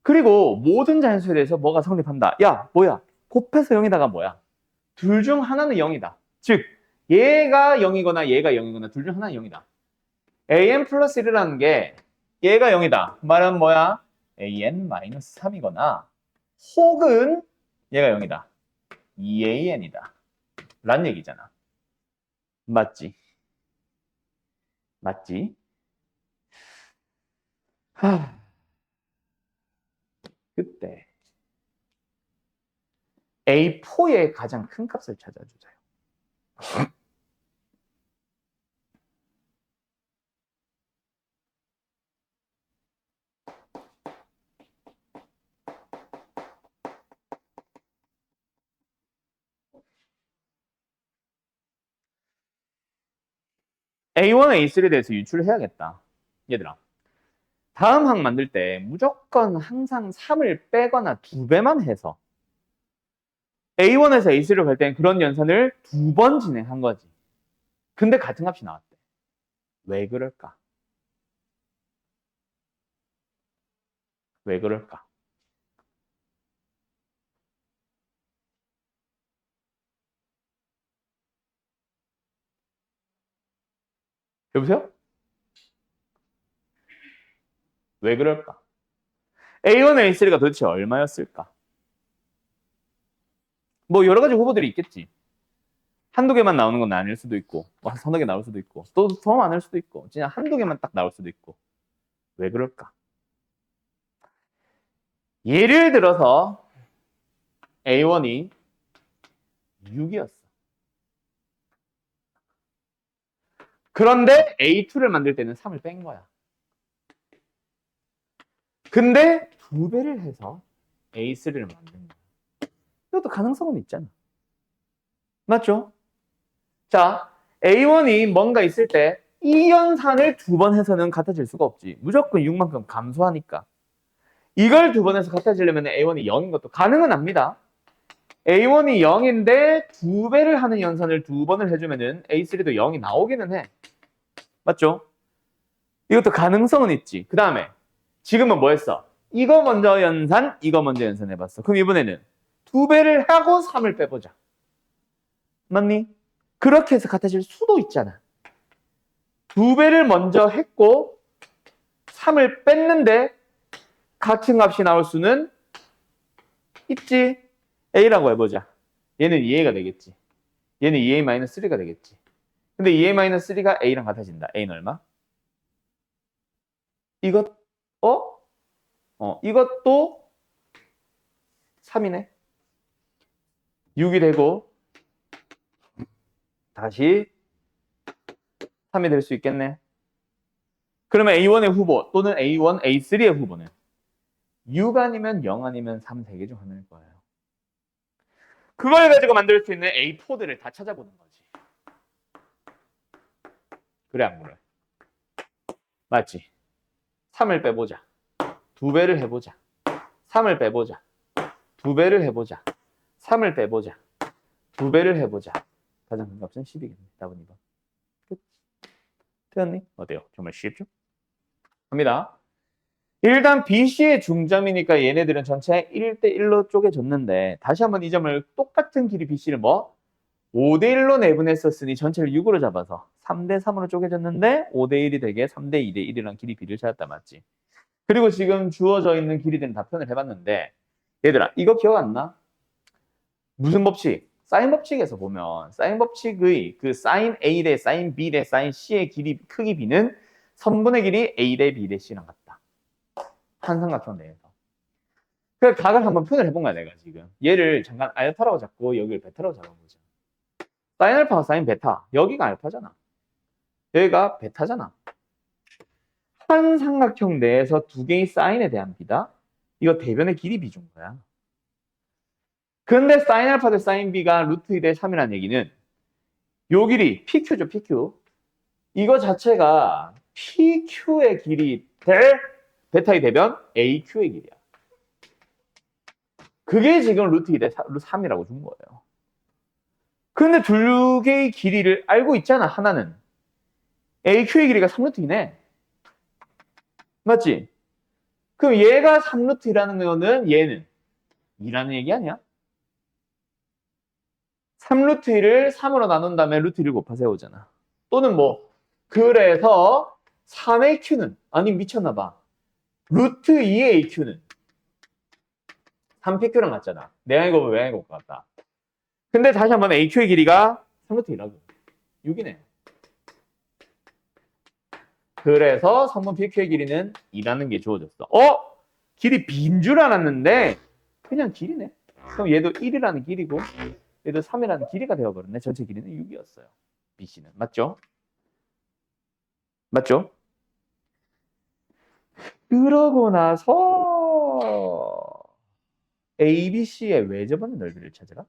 A: 그리고 모든 자연수에 대해서 뭐가 성립한다. 야, 뭐야? 곱해서 0이다가 뭐야? 둘 중 하나는 0이다. 즉, 얘가 0이거나 얘가 0이거나 둘 중 하나는 0이다. an 플러스 1이라는 게 얘가 0이다. 말은 뭐야? an 마이너스 3이거나 혹은 얘가 0이다. 2an이다. 란 얘기잖아. 맞지? 맞지? 그때 A4의 가장 큰 값을 찾아주세요. A1, A3에 대해서 유출을 해야겠다. 얘들아. 다음 항 만들 때 무조건 항상 3을 빼거나 2배만 해서 A1에서 A3로 갈 때는 그런 연산을 2번 진행한 거지. 근데 같은 값이 나왔대. 왜 그럴까? 왜 그럴까? 여보세요? 왜 그럴까? A1, A3가 도대체 얼마였을까? 뭐 여러 가지 후보들이 있겠지. 한두 개만 나오는 건 아닐 수도 있고, 뭐 서너 개 나올 수도 있고, 또 더 많을 수도 있고, 그냥 한두 개만 딱 나올 수도 있고. 왜 그럴까? 예를 들어서 A1이 6이었어. 그런데 A2를 만들 때는 3을 뺀 거야. 근데 2배를 해서 A3를 만든 거야. 이것도 가능성은 있잖아. 맞죠? 자, A1이 뭔가 있을 때 이 연산을 2번 해서는 같아질 수가 없지. 무조건 6만큼 감소하니까. 이걸 2번 해서 같아지려면 A1이 0인 것도 가능은 합니다. A1이 0인데 2배를 하는 연산을 2번을 해주면은 A3도 0이 나오기는 해. 맞죠? 이것도 가능성은 있지. 그 다음에 지금은 뭐 했어? 이거 먼저 연산, 이거 먼저 연산해봤어. 그럼 이번에는 2배를 하고 3을 빼보자. 맞니? 그렇게 해서 같아질 수도 있잖아. 2배를 먼저 했고 3을 뺐는데 같은 값이 나올 수는 있지. A라고 해보자. 얘는 2A가 되겠지. 얘는 2A-3가 되겠지. 근데 2A-3가 A랑 같아진다. A는 얼마? 이것, 이것도 3이네. 6이 되고 다시 3이 될 수 있겠네. 그러면 A1의 후보 또는 A1, A3의 후보는 6 아니면 0 아니면 3 세 개 중 하나일 거예요. 그걸 가지고 만들 수 있는 A4들을 다 찾아보는 거지. 그래 안 그래? 맞지? 3을 빼보자. 2배를 해보자. 3을 빼보자. 2배를 해보자. 3을 빼보자. 2배를 해보자. 가장 큰 값은 10이겠네. 답은 2번. 끝. 되었니? 어때요? 정말 쉽죠? 갑니다. 일단 BC의 중점이니까 얘네들은 전체 1대1로 쪼개졌는데 다시 한번 이 점을 똑같은 길이 BC를 뭐? 5대1로 내분했었으니 전체를 6으로 잡아서 3대3으로 쪼개졌는데 5대1이 되게 3대2대1이랑 길이 B를 찾았다 맞지? 그리고 지금 주어져 있는 길이들은 다 표현을 해봤는데 얘들아 이거 기억 안 나? 무슨 법칙? 사인 법칙에서 보면 사인 법칙의 그 사인 A 대 사인 B 대 사인 C의 길이 크기 B는 선분의 길이 A 대 B 대 C랑 같다. 한 삼각형 내에서. 그 각을 한번 표현을 해본 거야 내가 지금. 얘를 잠깐 알파라고 잡고 여기를 베타라고 잡아보자. 사인 알파가 사인 베타. 여기가 알파잖아. 여기가 베타잖아. 한 삼각형 내에서 두 개의 사인에 대한 B다. 이거 대변의 길이 B 준 거야. 근데 사인 알파 대 사인 B가 루트 2 대 3이라는 얘기는 요 길이 PQ죠, PQ. 이거 자체가 PQ의 길이 대 베타의 대변 AQ의 길이야. 그게 지금 루트 2 대 3이라고 준 거예요. 근데 두 개의 길이를 알고 있잖아, 하나는. AQ의 길이가 3루트 2네. 맞지? 그럼 얘가 3루트 2라는 거는 얘는 2라는 얘기 아니야? 3루트 2를 3으로 나눈 다음에 루트 1을 곱하 세우잖아. 또는 뭐 그래서 3의 Q는 아니 미쳤나 봐. 루트 2의 AQ는 3PQ랑 같잖아. 내가 이거 왜 이거 같다. 근데 다시 한번 AQ의 길이가 3루트 2라고. 6이네. 그래서 성분 PQ의 길이는 2라는 게 주어졌어. 길이 B인 줄 알았는데 그냥 길이네. 그럼 얘도 1이라는 길이고 얘도 3이라는 길이가 되어버렸네. 전체 길이는 6이었어요. BC는. 맞죠? 맞죠? 그러고 나서 ABC의 외접하는 넓이를 찾으라.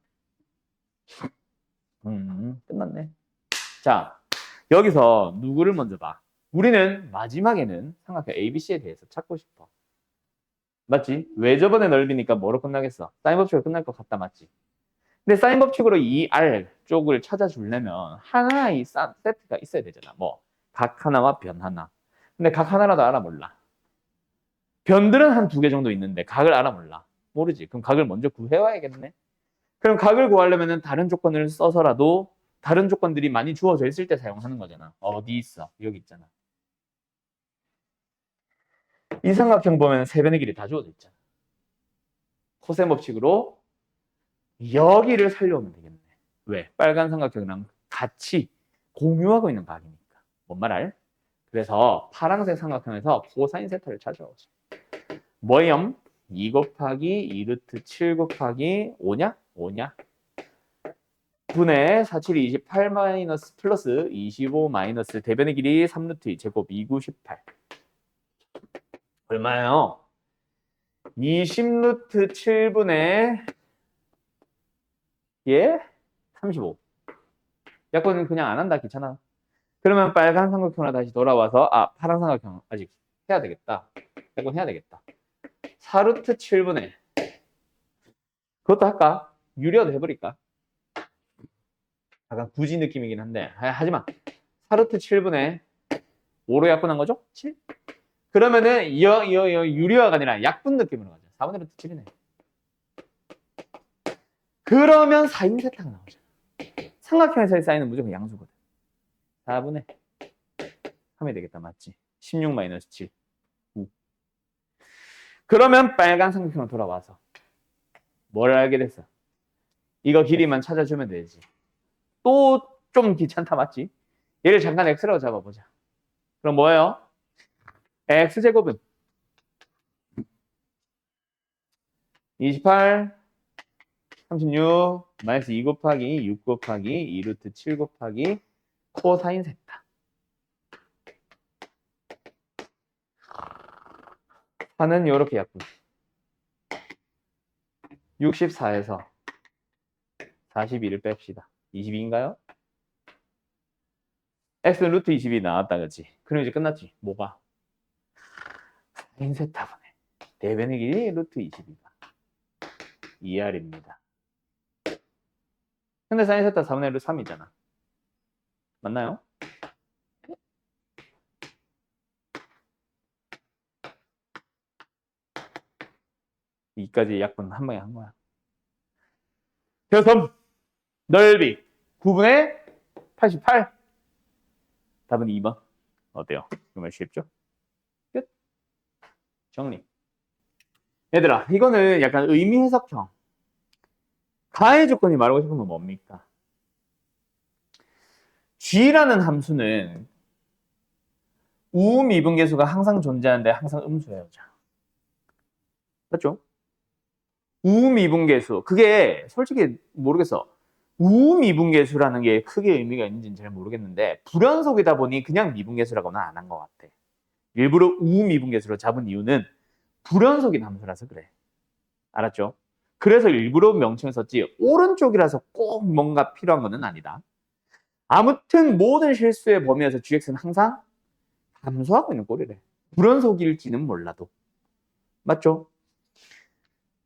A: 끝났네. 자, 여기서 누구를 먼저 봐? 우리는 마지막에는 삼각형 ABC에 대해서 찾고 싶어. 맞지? 외접원의 넓이니까 뭐로 끝나겠어? 사인 법칙으로 끝날 것 같다, 맞지? 근데 사인 법칙으로 이 R 쪽을 찾아주려면 하나의 세트가 있어야 되잖아. 뭐, 각 하나와 변 하나. 근데 각 하나라도 알아 몰라. 변들은 한 2개 정도 있는데 각을 알아 몰라. 모르지. 그럼 각을 먼저 구해와야겠네. 그럼 각을 구하려면 다른 조건을 써서라도 다른 조건들이 많이 주어져 있을 때 사용하는 거잖아. 어디 있어? 여기 있잖아. 이 삼각형 보면 세 변의 길이 다 주어져 있잖아. 코세 법칙으로 여기를 살려오면 되겠네. 왜? 빨간 삼각형이랑 같이 공유하고 있는 각이니까. 뭔 말 알? 그래서 파란색 삼각형에서 코사인 세타를 찾아오죠. 뭐염? 2 곱하기 2루트 7 곱하기 5냐? 5냐? 분의 47이 28 마이너스 플러스 25 마이너스 대변의 길이 3루트 2 제곱 298. 얼마예요? 20루트 7분의 예? 35. 약분은 그냥 안 한다. 귀찮아. 그러면 빨간 삼각형으로 다시 돌아와서 파란 삼각형 아직 해야 되겠다. 약분 해야 되겠다. 4루트 7분의 그것도 할까? 유리화도 해버릴까? 약간 굳이 느낌이긴 한데 하지마. 4루트 7분의 5로 약분한 거죠? 7? 그러면은 유리화가 아니라 약분 느낌으로 가자. 4분의 루트 7이네. 그러면 4인 세타가 나오잖아. 삼각형에서의 사인은 무조건 양수거든. 4분의 하면 되겠다. 맞지? 16 마이너스 7. 9. 그러면 빨간 삼각형으로 돌아와서 뭘 알게 됐어? 이거 길이만 찾아주면 되지. 또 좀 귀찮다. 맞지? 얘를 잠깐 x라고 잡아보자. 그럼 뭐예요? x제곱은 28 36 마이너스 2 곱하기 6 곱하기 2루트 7 곱하기 코사인 세타. 하는 요렇게 약분. 64에서 42를 뺍시다. 22인가요? x 루트 22 나왔다, 그치? 그럼 이제 끝났지. 뭐가? 사인 세타분의 대변의 길이 루트 22가 2R입니다. 근데 사인 세타 4분의 루트 3이잖아. 맞나요? 이까지 약분 한 방에 한 거야. 그래서 넓이 9분의 88. 답은 2번. 어때요? 정말 쉽죠? 끝. 정리. 얘들아, 이거는 약간 의미 해석형. 가해 조건이 말하고 싶은 건 뭡니까? g라는 함수는 우미분계수가 항상 존재하는데 항상 음수예요. 맞죠? 우미분계수. 그게 솔직히 모르겠어. 우미분계수라는 게 크게 의미가 있는지는 잘 모르겠는데 불연속이다 보니 그냥 미분계수라고는 안 한 것 같아. 일부러 우미분계수로 잡은 이유는 불연속인 함수라서 그래. 알았죠? 그래서 일부러 명칭을 썼지 오른쪽이라서 꼭 뭔가 필요한 건 아니다. 아무튼 모든 실수의 범위에서 gx는 항상 감소하고 있는 꼴이래. 불연속일지는 몰라도. 맞죠?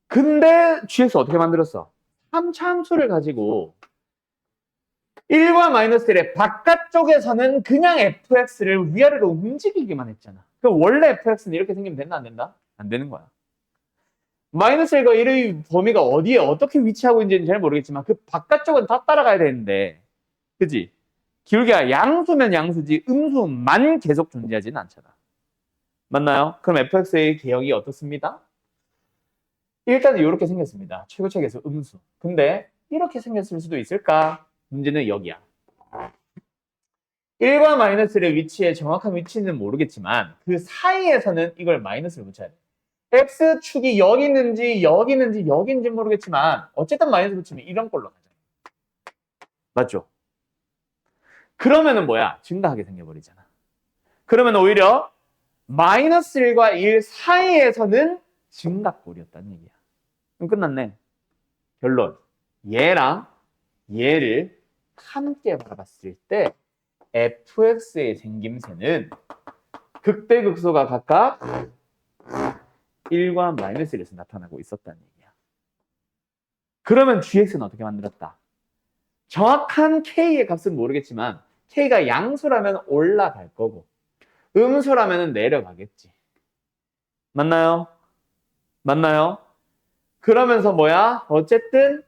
A: 근데 gx 어떻게 만들었어? 3차 함수를 가지고 1과 마이너스 1의 바깥쪽에서는 그냥 fx를 위아래로 움직이기만 했잖아. 그럼 원래 fx는 이렇게 생기면 된다 안 된다? 안 되는 거야. 마이너스 1과 1의 범위가 어디에 어떻게 위치하고 있는지는 잘 모르겠지만 그 바깥쪽은 다 따라가야 되는데 그지? 기울기가 양수면 양수지 음수만 계속 존재하지는 않잖아. 맞나요? 그럼 fx의 개혁이 어떻습니다? 일단은 이렇게 생겼습니다. 최고체계에서 음수. 근데 이렇게 생겼을 수도 있을까? 문제는 여기야. 1과 마이너스의 위치의 정확한 위치는 모르겠지만 그 사이에서는 이걸 마이너스를 붙여야 돼. x축이 여기 있는지 여기 있는지 여기인지 모르겠지만 어쨌든 마이너스 붙이면 이런 꼴로 가잖아. 맞죠? 그러면은 뭐야? 증가하게 생겨버리잖아. 그러면 오히려 마이너스 1과 1 사이에서는 증가꼴이었다는 얘기야. 그럼 끝났네. 결론. 얘랑 얘를 함께 바라봤을 때 fx의 생김새는 극대극소가 각각 1과 마이너스 1에서 나타나고 있었다는 얘기야. 그러면 gx는 어떻게 만들었다? 정확한 k의 값은 모르겠지만 k가 양수라면 올라갈 거고 음수라면 내려가겠지. 맞나요? 맞나요? 그러면서 뭐야? 어쨌든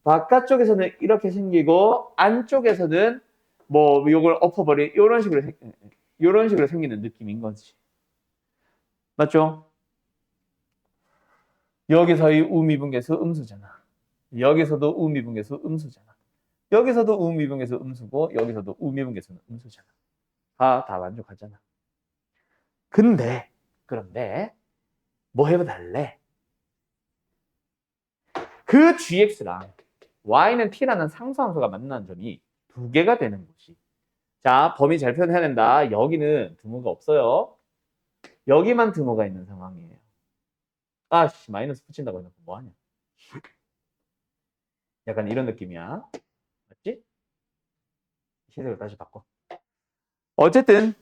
A: 바깥쪽에서는 이렇게 생기고 안쪽에서는 뭐 요걸 엎어버린 이런 식으로 생기는 느낌인 거지. 맞죠? 여기서의 우미분계수 음수잖아. 여기서도 우미분계수 음수잖아. 여기서도 우미분계수 음수고 여기서도 우미분계수는 음수잖아. 다 만족하잖아. 그런데 뭐 해봐달래? 그 gx랑 y는 t라는 상수함수가 만나는 점이 두 개가 되는 곳이. 자, 범위 잘 표현해야 된다. 여기는 등호가 없어요. 여기만 등호가 있는 상황이에요. 아씨, 마이너스 붙인다고 해놓고 뭐하냐. 약간 이런 느낌이야. 맞지? 시색을 다시 바꿔. 어쨌든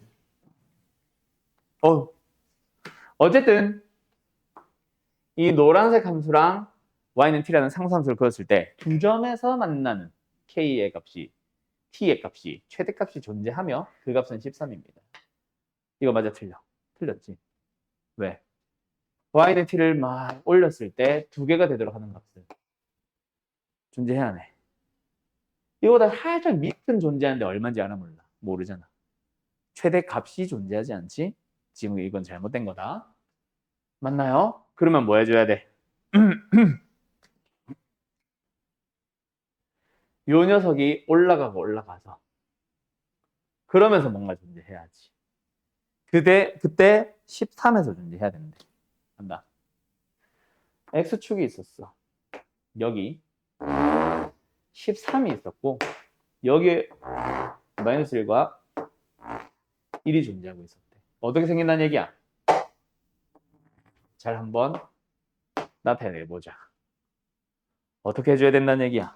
A: 이 노란색 함수랑 y는 t라는 상수함수를 그었을 때 두 점에서 만나는 k의 값이 t의 값이 최대값이 존재하며 그 값은 13입니다. 이거 맞아 틀려? 틀렸지? 왜? y는 t를 막 올렸을 때 두 개가 되도록 하는 값을 존재해야 하네. 이거보다 살짝 밑은 존재하는데 얼마인지 알아 몰라. 모르잖아. 최대값이 존재하지 않지? 지금 이건 잘못된 거다. 맞나요? 그러면 뭐 해줘야 돼? 요 녀석이 올라가서 그러면서 뭔가 존재해야지. 그때 13에서 존재해야 되는데. 간다. X축이 있었어. 여기 13이 있었고 여기에 마이너스 1과 1이 존재하고 있었대. 어떻게 생긴다는 얘기야? 잘 한번 나타내보자. 어떻게 해줘야 된다는 얘기야?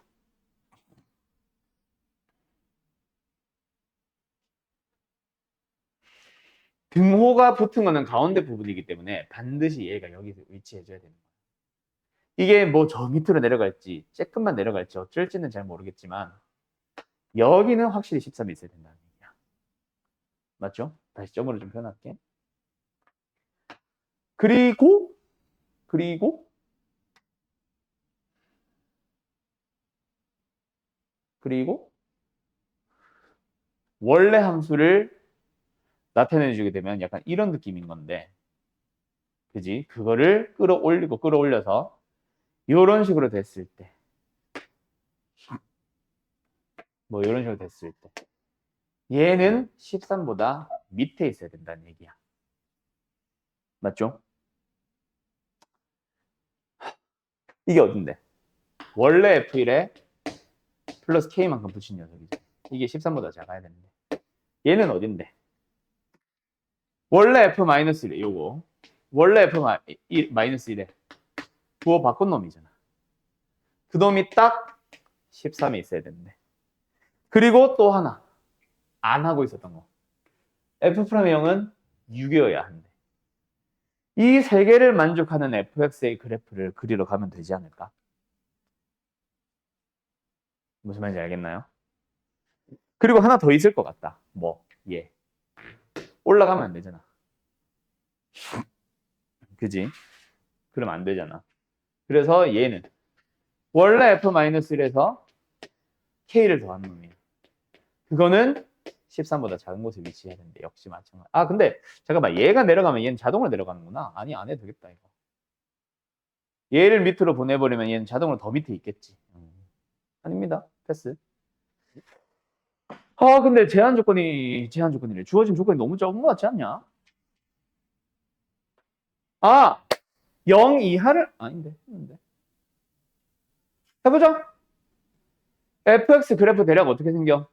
A: 등호가 붙은 거는 가운데 부분이기 때문에 반드시 얘가 여기서 위치해줘야 되는 거야. 이게 뭐 저 밑으로 내려갈지 조금만 내려갈지 어쩔지는 잘 모르겠지만 여기는 확실히 13이 있어야 된다는 얘기야. 맞죠? 다시 점으로 좀 표현할게. 그리고 원래 함수를 나타내 주게 되면 약간 이런 느낌인 건데, 그지? 그거를 끌어올려서 이런 식으로 됐을 때, 뭐 이런 식으로 됐을 때 얘는 13보다 밑에 있어야 된다는 얘기야. 맞죠? 이게 어딘데? 원래 F1에 플러스 K만큼 붙인 녀석이죠. 이게 13보다 작아야 되는데 얘는 어딘데? 원래 F-1에 요거 원래 F-1에 부호 바꾼 놈이잖아. 그 놈이 딱 13에 있어야 되는데. 그리고 또 하나 안 하고 있었던 거. F'의 0은 6이어야 하는데. 이 세 개를 만족하는 fx의 그래프를 그리러 가면 되지 않을까? 무슨 말인지 알겠나요? 그리고 하나 더 있을 것 같다. 뭐? 얘. 올라가면 안 되잖아. 그지? 그럼 안 되잖아. 그래서 얘는 원래 f-1에서 k를 더한 놈이에요. 그거는 13보다 작은 곳에 위치해야 되는데 역시 마찬가지. 아 근데 잠깐만 얘가 내려가면 얘는 자동으로 내려가는구나. 아니 안 해도 되겠다 이거. 얘를 밑으로 보내버리면 얘는 자동으로 더 밑에 있겠지. 아닙니다. 패스. 아 근데 제한 조건이래. 주어진 조건이 너무 적은 것 같지 않냐? 아 0 이하를 아닌데. 해보자. fx 그래프 대략 어떻게 생겨?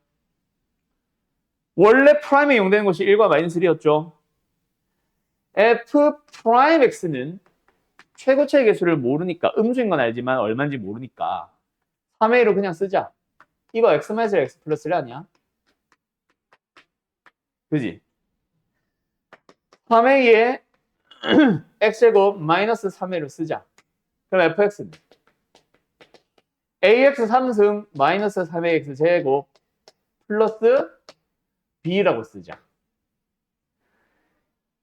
A: 원래 프라임에 이용되는 것이 1과 마이너스 1이었죠. f 프라임 x는 최고차의 개수를 모르니까 음수인 건 알지만 얼마인지 모르니까 3a로 그냥 쓰자. 이거 x 마이너스 x 플러스 1 아니야? 그지? 3a에 x제곱 마이너스 3a로 쓰자. 그럼 fx는 ax 3승 마이너스 3ax 제곱 플러스 b라고 쓰자.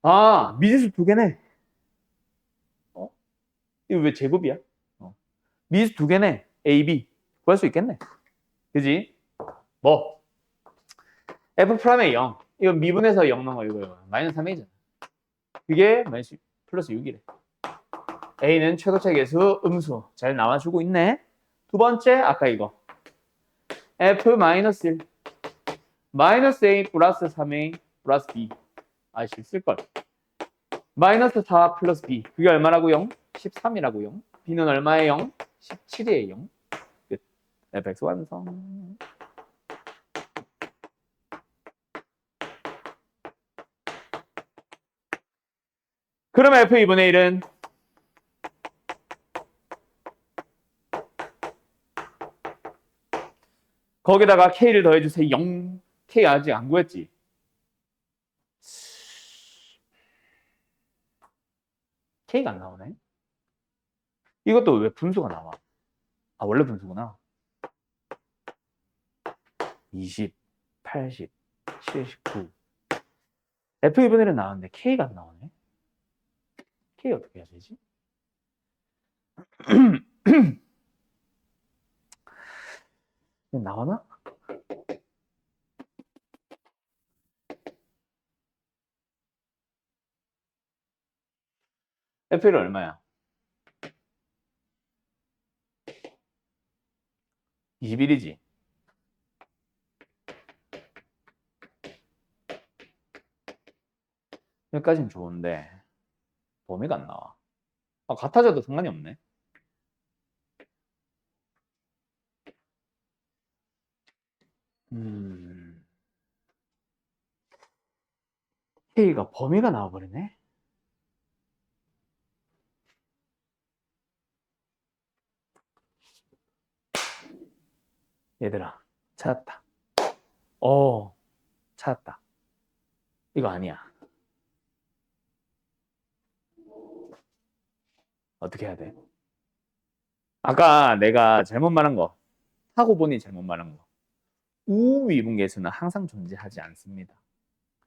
A: 아 미지수 두 개네. 이거 왜 제곱이야? 미지수 두 개네. a, b 구할 수 있겠네. 그지? 뭐 f 프라임의 0 이거 미분해서 0 넘어 이거 마이너스 3a잖아. 그게 마이너스 플러스 6이래. a는 최고차의 개수 음수 잘 나와주고 있네. 두 번째 아까 이거 f 마이너스 1 마이너스 a 플러스 3a 플러스 b 쓸걸. 마이너스 4 플러스 b 그게 얼마라고요? 13이라고요. b는 얼마예요? 17이에요. 끝. fx 완성. 그럼 f 2분의 1은 거기다가 k를 더해주세요. 0. k 아직 안 구했지? k가 안 나오네. 이것도 왜 분수가 나와? 아 원래 분수구나. 20, 80, 79 f 2분의 1은 나왔는데 k가 안 나오네. k 어떻게 해야 되지? 나오나? f1은 얼마야? 21이지. 여기까지는 좋은데 범위가 안 나와. 아, 같아져도 상관이 없네. K가 범위가 나와버리네. 얘들아, 찾았다. 찾았다. 이거 아니야. 어떻게 해야 돼? 아까 내가 잘못 말한 거, 하고 보니 잘못 말한 거. 우미분계수는 항상 존재하지 않습니다.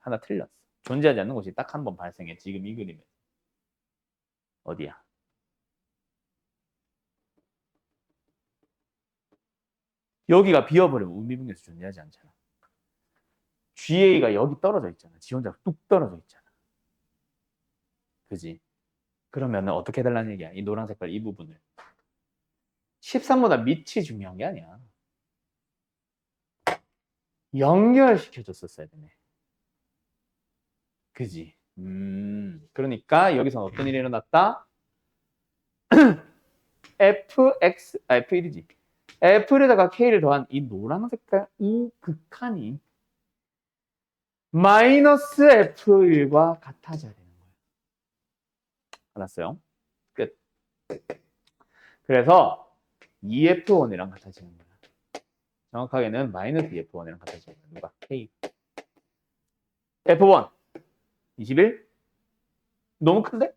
A: 하나 틀렸어. 존재하지 않는 곳이 딱 한 번 발생해. 지금 이 그림에. 어디야? 여기가 비어버리면 우미분계수 존재하지 않잖아. GA가 여기 떨어져 있잖아. 지 혼자 뚝 떨어져 있잖아. 그지? 그러면 어떻게 해달라는 얘기야? 이 노란 색깔 이 부분을. 13보다 밑이 중요한 게 아니야. 연결시켜줬었어야 되네. 그지? 그러니까 여기서 어떤 일이 일어났다? F1이지. F에다가 K를 더한 이 노란 색깔 이 극한이 마이너스 F1과 같아져야 되는 거예요. 알았어요? 끝. 그래서 EF1이랑 같아지는 거야. 정확하게는 마이너스 EF1이랑 같아지는 거야. 누가? K. F1 21? 너무 큰데?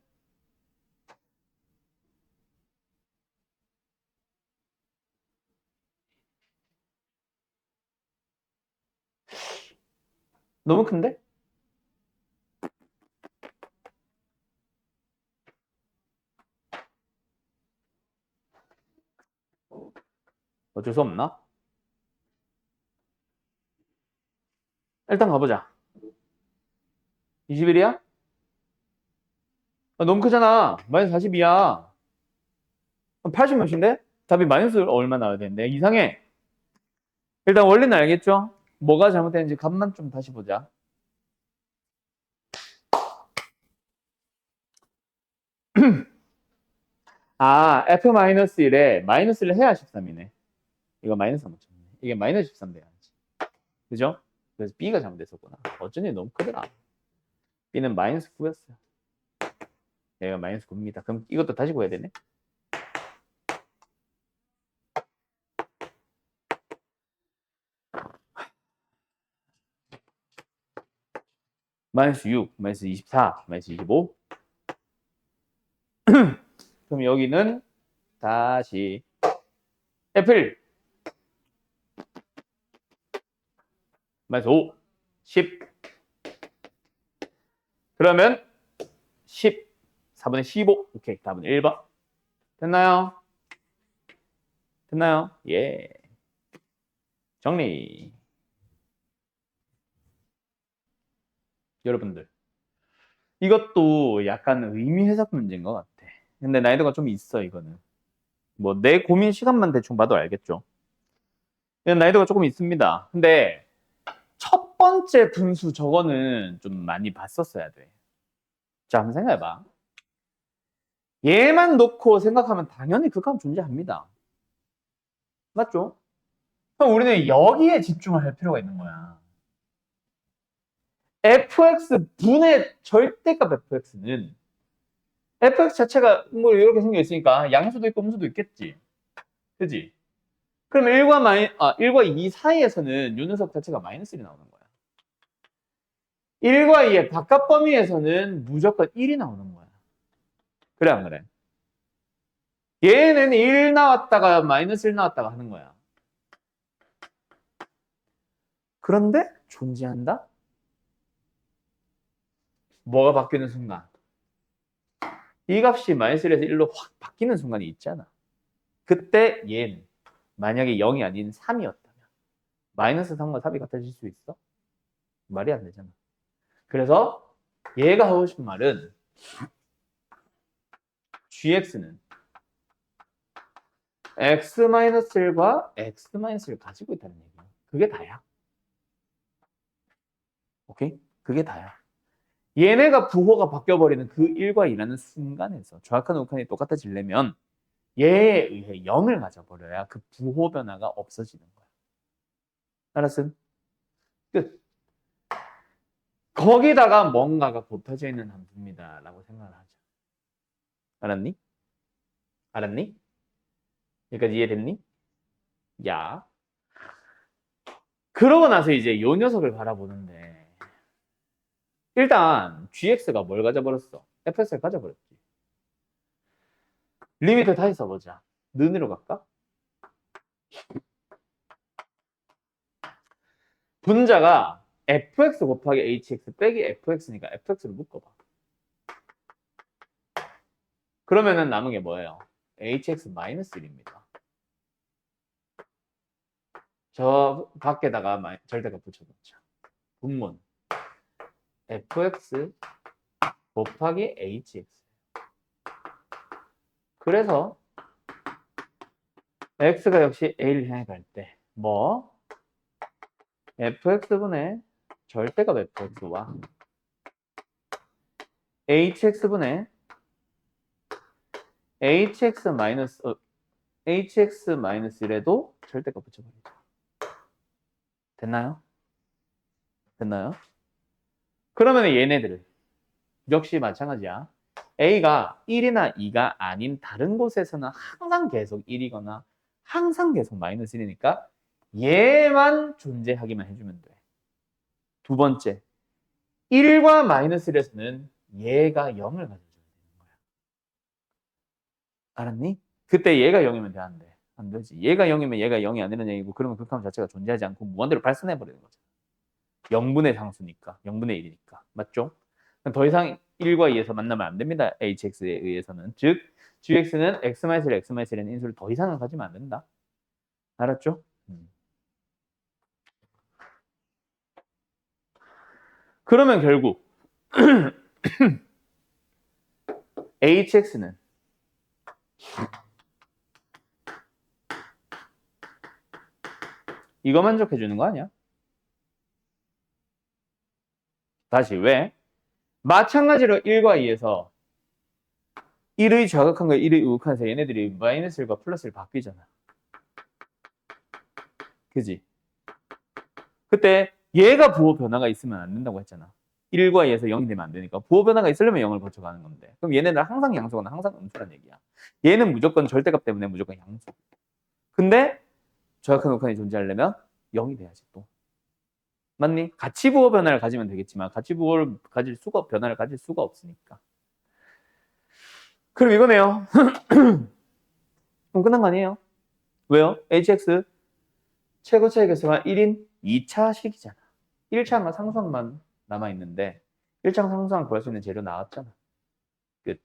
A: 너무 큰데? 어쩔 수 없나? 일단 가보자. 21이야? 너무 크잖아. 마이너스 42야. 80 몇인데? 답이 마이너스 얼마 나와야 되는데? 이상해. 일단 원리는 알겠죠? 뭐가 잘못됐는지 값만 좀 다시 보자. F-1에 마이너스를 해야 13이네. 이거 마이너스 못 쳤네. 이게 마이너스 13 돼야지. 그죠? 그래서 B가 잘못됐었구나. 어쩐지 너무 크더라. B는 마이너스 9였어요. 얘가 마이너스 9입니다. 그럼 이것도 다시 구해야 되네. 마이너스 6, 마이너스 24, 마이너스 25. 그럼 여기는 다시 F를 마이너스 5, 10. 그러면 10, 4분의 15. 오케이, 답은 1번. 됐나요? 됐나요? 예. 정리. 여러분들. 이것도 약간 의미 해석 문제인 것 같아. 근데 난이도가 좀 있어, 이거는. 뭐, 내 고민 시간만 대충 봐도 알겠죠. 난이도가 조금 있습니다. 근데 첫 번째 분수 저거는 좀 많이 봤었어야 돼. 자, 한번 생각해봐. 얘만 놓고 생각하면 당연히 극한 존재합니다. 맞죠? 그럼 우리는 여기에 집중을 할 필요가 있는 거야. fx 분의 절대값 fx는 fx 자체가 뭐 이렇게 생겨 있으니까 양수도 있고 음수도 있겠지. 그지? 그러면 1과 2 사이에서는 요 녀석 자체가 마이너스 1이 나오는 거야. 1과 2의 바깥 범위에서는 무조건 1이 나오는 거야. 그래 안 그래? 얘는 1 나왔다가 마이너스 1 나왔다가 하는 거야. 그런데 존재한다? 뭐가 바뀌는 순간? 이 값이 마이너스 1에서 1로 확 바뀌는 순간이 있잖아. 그때 얘는 만약에 0이 아닌 3이었다면 마이너스 3과 3이 같아질 수 있어? 말이 안 되잖아. 그래서 얘가 하고 싶은 말은 gx는 x-1과 x-1을 가지고 있다는 얘기야. 그게 다야. 오케이? 그게 다야. 얘네가 부호가 바뀌어버리는 그 1과 2라는 순간에서 정확한 우칸이 똑같아지려면 얘에 의해 0을 가져버려야 그 부호 변화가 없어지는 거야. 알았음? 끝. 거기다가 뭔가가 곱해져 있는 함수입니다. 라고 생각을 하죠. 알았니? 알았니? 여기까지 이해됐니? 야. 그러고 나서 이제 요 녀석을 바라보는데 일단 gx가 뭘 가져버렸어? fx를 가져버렸지. 리미트 다시 써보자. 는으로 갈까? 분자가 fx 곱하기 hx 빼기 fx니까 fx를 묶어봐. 그러면은 남은 게 뭐예요? hx-1입니다. 저 밖에다가 절대값 붙여놓자. 분문 fx 곱하기 hx. 그래서 x가 역시 a를 향해 갈 때 뭐? fx분의 절대값 fx와 hx분의 hx-1에도 절대값 붙여버리자. 됐나요? 됐나요? 그러면 얘네들을 역시 마찬가지야. A가 1이나 2가 아닌 다른 곳에서는 항상 계속 1이거나 항상 계속 마이너스 1이니까 얘만 존재하기만 해주면 돼. 두 번째, 1과 마이너스 1에서는 얘가 0을 가져줘야 되는 거야. 알았니? 그때 얘가 0이면 돼, 안 돼? 안 되지. 얘가 0이면 얘가 0이 아니라는 얘기고 그러면 극한 자체가 존재하지 않고 무한대로 발산해버리는 거죠. 0분의 상수니까, 0분의 1이니까. 맞죠? 더 이상 1과 2에서 만나면 안 됩니다. hx에 의해서는. 즉, gx는 x-1, x-1의 인수를 더 이상은 가지면 안 된다. 알았죠? 그러면 결국 hx는 이거 만족해 주는 거 아니야? 다시 왜? 마찬가지로 1과 2에서 1의 좌극한과 1의 우극한에서 얘네들이 마이너스 1과 플러스 1 바뀌잖아. 그지? 그때 얘가 부호 변화가 있으면 안 된다고 했잖아. 1과 2에서 0이 되면 안 되니까 부호 변화가 있으려면 0을 거쳐가는 건데 그럼 얘네들 항상 양수거나 항상 음수란 얘기야. 얘는 무조건 절대값 때문에 무조건 양수. 근데 좌극한 우극한이 존재하려면 0이 돼야지 또. 맞니? 가치 부호 변화를 가지면 되겠지만 가치 부호를 가질 수가 변화를 가질 수가 없으니까. 그럼 이거네요. 그럼 끝난 거 아니에요? 왜요? hx 최고차의 개수가 1인 2차식이잖아. 1차만 상수항만 남아있는데 1차 상수항 구할 수 있는 재료 나왔잖아. 끝.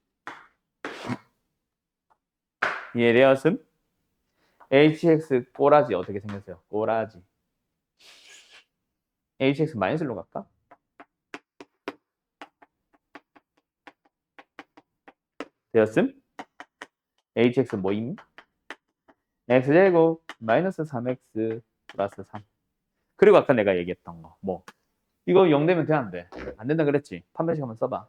A: 이해되었음? hx 꼬라지 어떻게 생겼어요? 꼬라지. hx 마이너스로 갈까? 되었음? hx 뭐임? x제곱 마이너스 3x 플러스 3. 그리고 아까 내가 얘기했던 거 뭐? 이거 0 되면 돼, 안 돼? 안 된다 그랬지? 판별식 한번 써봐.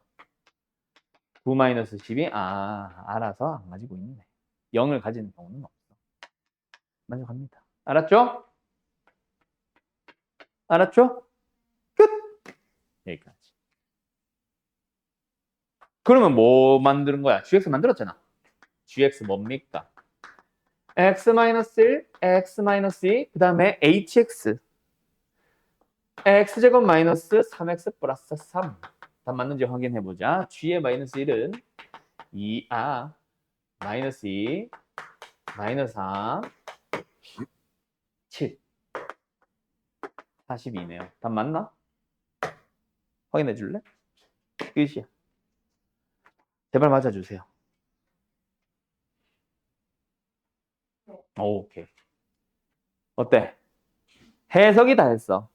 A: 9 마이너스 10이 알아서 안 가지고 있네. 0을 가지는 경우는 없어. 만족합니다. 알았죠? 알았죠? 끝! 여기까지. 그러면 뭐 만드는 거야? gx 만들었잖아. gx 뭡니까? x-1, x-2, 그 다음에 hx. x제곱 마이너스 3x 플러스 3. 답 맞는지 확인해보자. g의 마이너스 1은 2a 마이너스 2 마이너스 4 7 42네요. 답 맞나? 확인해 줄래? 끝이야. 제발 맞아주세요. 오케이. 어때? 해석이 다 했어.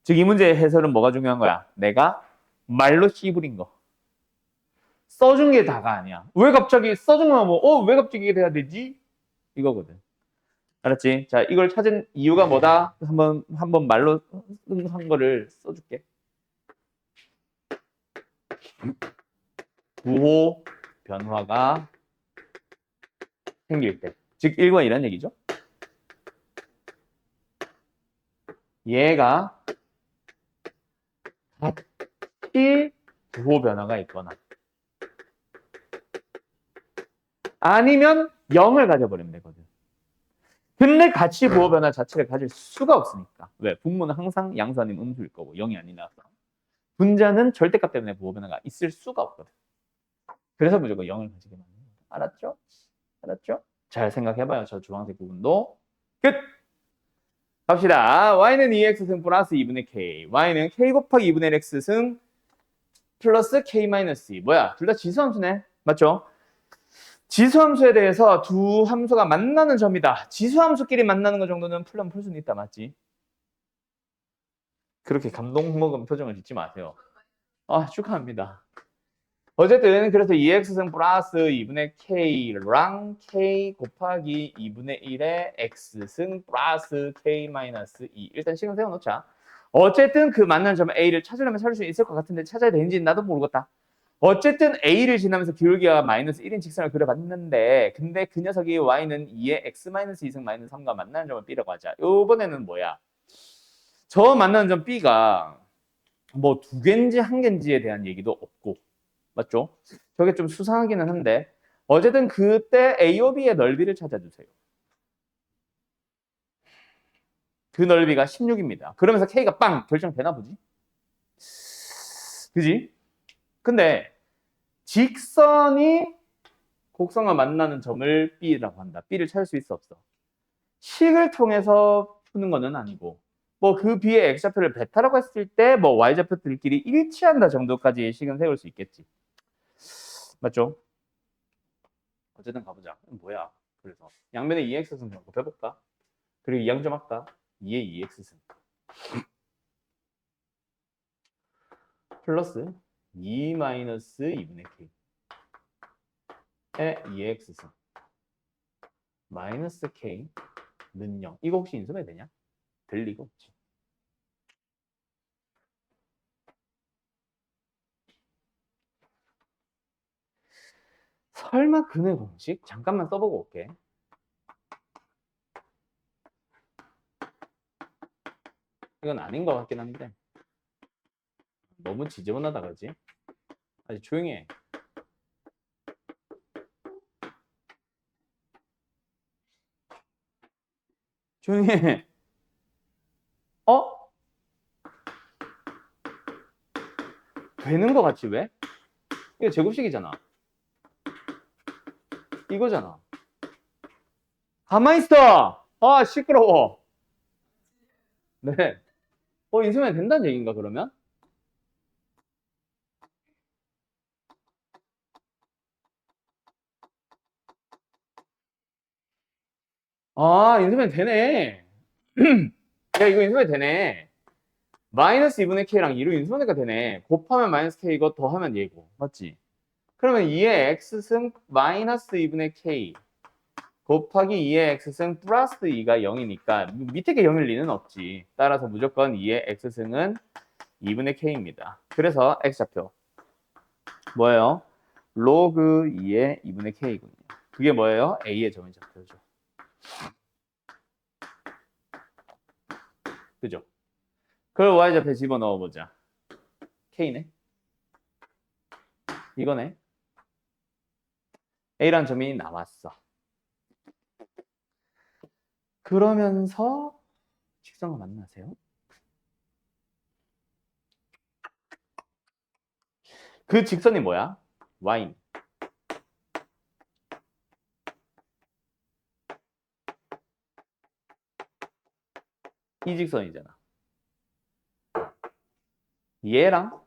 A: 즉 이 문제의 해설은 뭐가 중요한 거야? 내가 말로 씨부린 거. 써준 게 다가 아니야. 왜 갑자기 써준 거면 뭐, 왜 갑자기 이게 돼야 되지? 이거거든. 알았지? 자, 이걸 찾은 이유가 뭐다? 한번 말로 한 거를 써줄게. 부호 변화가 생길 때. 즉, 1과 2란 얘기죠. 얘가 같이 부호 변화가 있거나 아니면 0을 가져버리면 되거든. 근데 같이 부호 변화 자체를 가질 수가 없으니까. 왜? 분모는 항상 양수 아닌 음수일 거고 0이 아니라서. 분자는 절대값 때문에 부호 변화가 있을 수가 없거든. 그래서 무조건 0을 가지게 만든 거야. 알았죠? 알았죠? 잘 생각해봐요. 저 주황색 부분도. 끝! 갑시다. y는 2x승 플러스 2분의 k. y는 k 곱하기 2분의 x승 플러스 k 마이너스 2. 뭐야? 둘 다 지수함수네. 맞죠? 지수함수에 대해서 두 함수가 만나는 점이다. 지수함수끼리 만나는 것 정도는 풀면 풀 수는 있다. 맞지? 그렇게 감동 먹은 표정을 짓지 마세요. 아, 축하합니다. 어쨌든 그래서 2x승 플러스 2분의 k랑 k 곱하기 2분의 1의 x승 플러스 k 마이너스 2. 일단 식은 세워놓자. 어쨌든 그 만나는 점 A를 찾으려면 찾을 수 있을 것 같은데 찾아야 되는지는 나도 모르겠다. 어쨌든 A를 지나면서 기울기가 마이너스 1인 직선을 그려봤는데 근데 그 녀석이 Y는 2의 X 마이너스 2승 마이너스 3과 만나는 점을 B라고 하자. 요번에는 뭐야? 저 만나는 점 B가 뭐 두 개인지 한 개인지에 대한 얘기도 없고 맞죠? 저게 좀 수상하기는 한데 어쨌든 그때 AOB의 넓이를 찾아주세요. 그 넓이가 16입니다. 그러면서 K가 빵 결정되나 보지? 그지? 근데 직선이 곡선과 만나는 점을 B라고 한다. B를 찾을 수 있어 없어? 식을 통해서 푸는 거는 아니고 뭐 그 B의 X좌표를 베타라고 했을 때 뭐 Y좌표들끼리 일치한다 정도까지의 식은 세울 수 있겠지. 맞죠? 어쨌든 가보자. 뭐야? 그래서 양면에 2x승 곱해볼까? 그리고 2항 좀 할까? 2의 2x승 플러스 2 마이너스 2분의 k의 2x승 마이너스 k는 0. 이거 혹시 인수분해 되냐? 될 리가 없지. 설마 근의 공식? 잠깐만 써보고 올게. 이건 아닌 것 같긴 한데 너무 지저분하다 그러지? 아주 조용히 해. 조용히 해. 어? 되는 것 같지 왜? 이거 제곱식이잖아. 이거잖아. 가만히 있어! 아 시끄러워. 네. 인수분해 된다는 얘기인가 그러면? 아 인수분해 되네. 야 이거 인수분해 되네. 마이너스 2분의 k랑 2로 인수분해가 되네. 곱하면 마이너스 k 이거 더하면 얘고. 맞지? 그러면 2의 x승 마이너스 2분의 k 곱하기 2의 x승 플러스 2가 0이니까 밑에 게 0일 리는 없지. 따라서 무조건 2의 x승은 2분의 k입니다. 그래서 x좌표 뭐예요? 로그 2의 2분의 k군요. 그게 뭐예요? a의 점의 좌표죠. 그죠? 그걸 y좌표에 집어넣어보자. k네. 이거네. a란 점이 나왔어. 그러면서 직선과 만나세요. 그 직선이 뭐야? y. 이 직선이잖아. 얘랑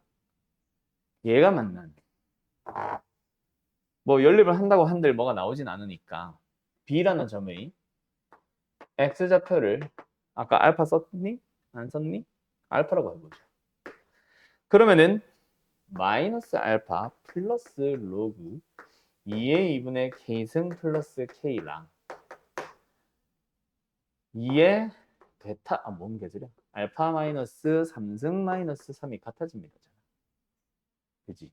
A: 얘가 만나는. 뭐 연립을 한다고 한들 뭐가 나오진 않으니까 B라는 점의 X좌표를 아까 알파 썼니? 안 썼니? 알파라고 해보자. 그러면은 마이너스 알파 플러스 로그 2의 2분의 K승 플러스 K랑 2의 베타, 뭔 개소리야? 알파 마이너스 3승 마이너스 3이 같아집니다. 그지?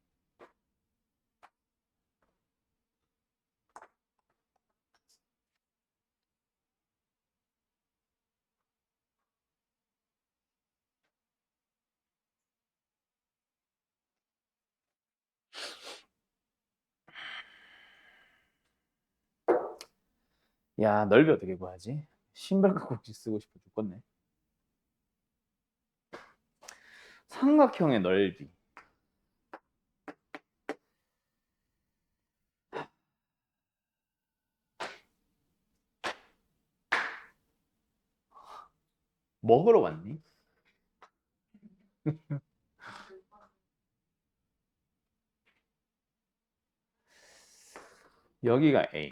A: 야, 넓이 어떻게 구하지? 신발 깍꼭지 쓰고 싶어 죽겠네. 삼각형의 넓이. 먹으러 왔니? 여기가 A.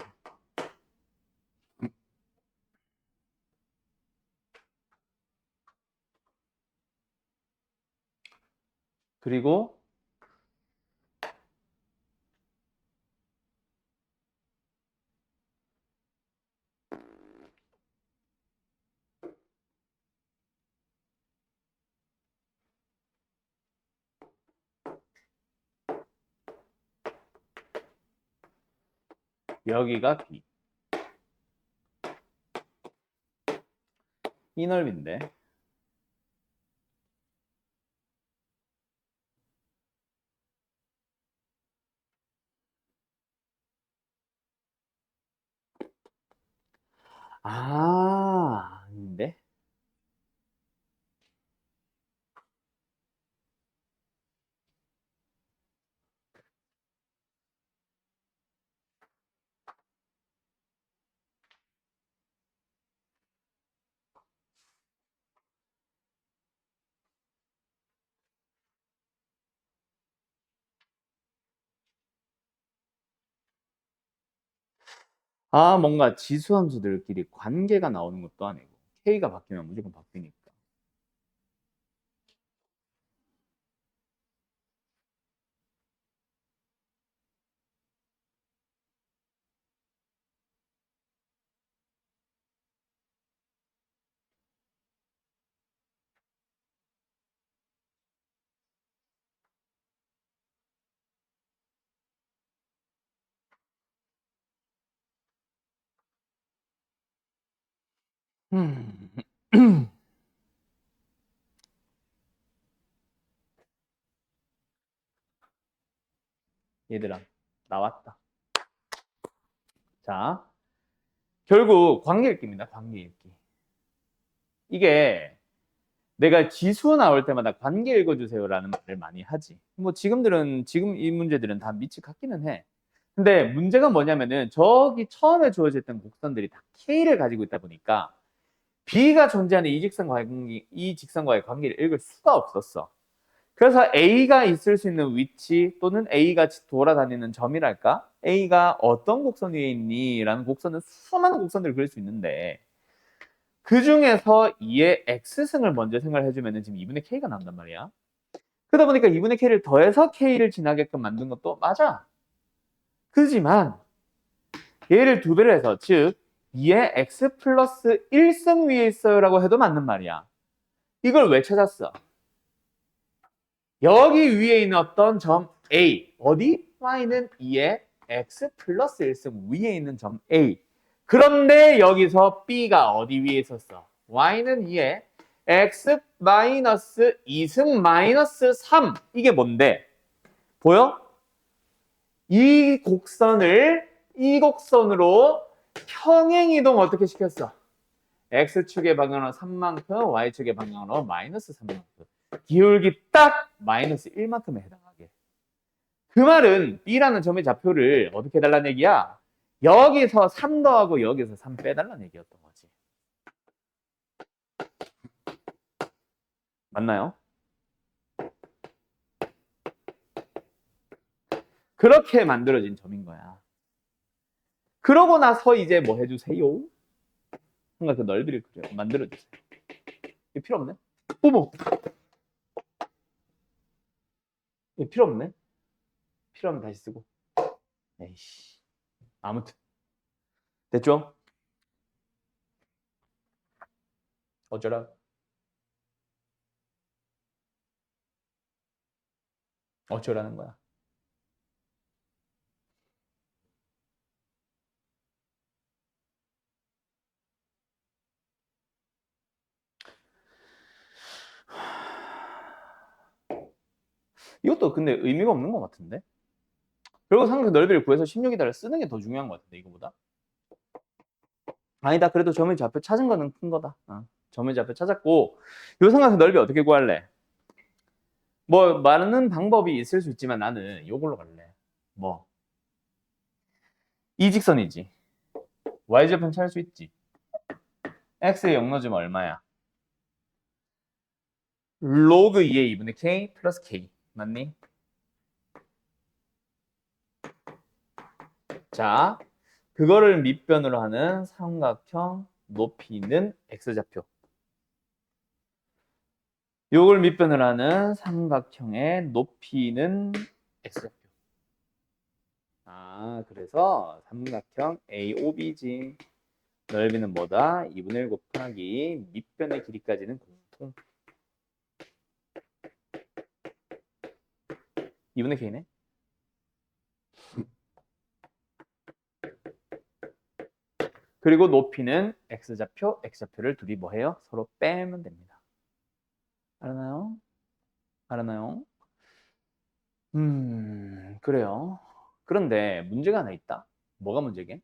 A: 그리고 여기가 B. 이 넓이인데. 아닌데? 뭔가 지수함수들끼리 관계가 나오는 것도 아니고 K가 바뀌면 무조건 바뀌니까. 음. 얘들아, 나왔다. 자, 결국 관계 읽기입니다. 관계 읽기. 이게 내가 지수 나올 때마다 관계 읽어주세요라는 말을 많이 하지. 뭐 지금 이 문제들은 다 미치 같기는 해. 근데 문제가 뭐냐면은 저기 처음에 주어졌던 곡선들이 다 K를 가지고 있다 보니까 B가 존재하는 이 직선과의 관계를 읽을 수가 없었어. 그래서 A가 있을 수 있는 위치 또는 A가 돌아다니는 점이랄까? A가 어떤 곡선 위에 있니? 라는 곡선은 수많은 곡선들을 그릴 수 있는데 그 중에서 2의 X승을 먼저 생각을 해주면 지금 2분의 K가 나온단 말이야. 그러다 보니까 2분의 K를 더해서 K를 지나게끔 만든 것도 맞아. 그지만 얘를 두 배를 해서 즉 2의 X 플러스 1승 위에 있어요 라고 해도 맞는 말이야. 이걸 왜 찾았어? 여기 위에 있는 어떤 점 A, 어디? Y는 2의 X 플러스 1승 위에 있는 점 A. 그런데 여기서 B가 어디 위에 있었어? Y는 2의 X 마이너스 2승 마이너스 3. 이게 뭔데? 보여? 이 곡선으로 평행이동 어떻게 시켰어? X축의 방향으로 3만큼, Y축의 방향으로 마이너스 3만큼. 기울기 딱 마이너스 1만큼에 해당하게. 그 말은 B라는 점의 좌표를 어떻게 해달라는 얘기야? 여기서 3 더하고 여기서 3 빼달라는 얘기였던 거지. 맞나요? 그렇게 만들어진 점인 거야. 그러고 나서 이제 뭐 해주세요? 뭔가 그 넓이를 만들어주세요. 이거 필요 없네? 어머! 이거 필요 없네? 필요하면 다시 쓰고. 에이씨. 아무튼. 됐죠? 어쩌라? 어쩌라는 거야? 이것도 근데 의미가 없는 것 같은데? 결국 삼각형 넓이를 구해서 16이다를 쓰는 게 더 중요한 것 같은데, 이거보다? 아니다. 그래도 점의 좌표 찾은 거는 큰 거다. 점의 좌표 찾았고, 요 삼각형 넓이 어떻게 구할래? 뭐 많은 방법이 있을 수 있지만 나는 이걸로 갈래. 뭐 이 직선이지. y좌편 찾을 수 있지. x의 영노즈면 얼마야? 로그 2의 2분의 k 플러스 k. 맞니? 자, 그거를 밑변으로 하는 삼각형 높이는 x좌표. 요걸 밑변으로 하는 삼각형의 높이는 x좌표. 아, 그래서 삼각형 AOB지. 넓이는 뭐다? 2분의 1 곱하기 밑변의 길이까지는 공통. 2분의 k네. 그리고 높이는 x좌표, x좌표를 둘이 뭐 해요? 서로 빼면 됩니다. 알았나요? 알았나요? 그래요. 그런데 문제가 하나 있다. 뭐가 문제게?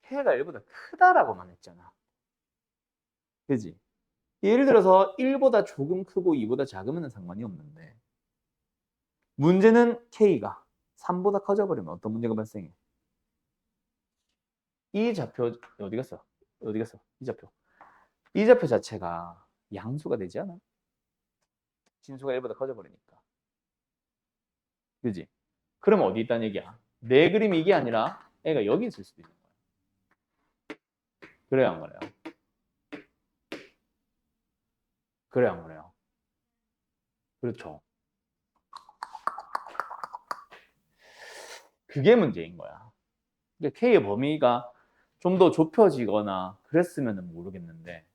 A: k가 1보다 크다라고만 했잖아. 그지? 예를 들어서 1보다 조금 크고 2보다 작으면 상관이 없는데 문제는 k가 3보다 커져버리면 어떤 문제가 발생해? 이 좌표 어디 갔어? 어디 갔어? 이 좌표. 이 좌표 자체가 양수가 되지 않아? 진수가 1보다 커져버리니까. 그지? 그럼 어디 있다는 얘기야? 내 그림이 이게 아니라 애가 여기 있을 수도 있는 거야. 그래요, 안 그래요? 그래요, 안 그래요? 그렇죠. 그게 문제인 거야. 그러니까 K의 범위가 좀 더 좁혀지거나 그랬으면 모르겠는데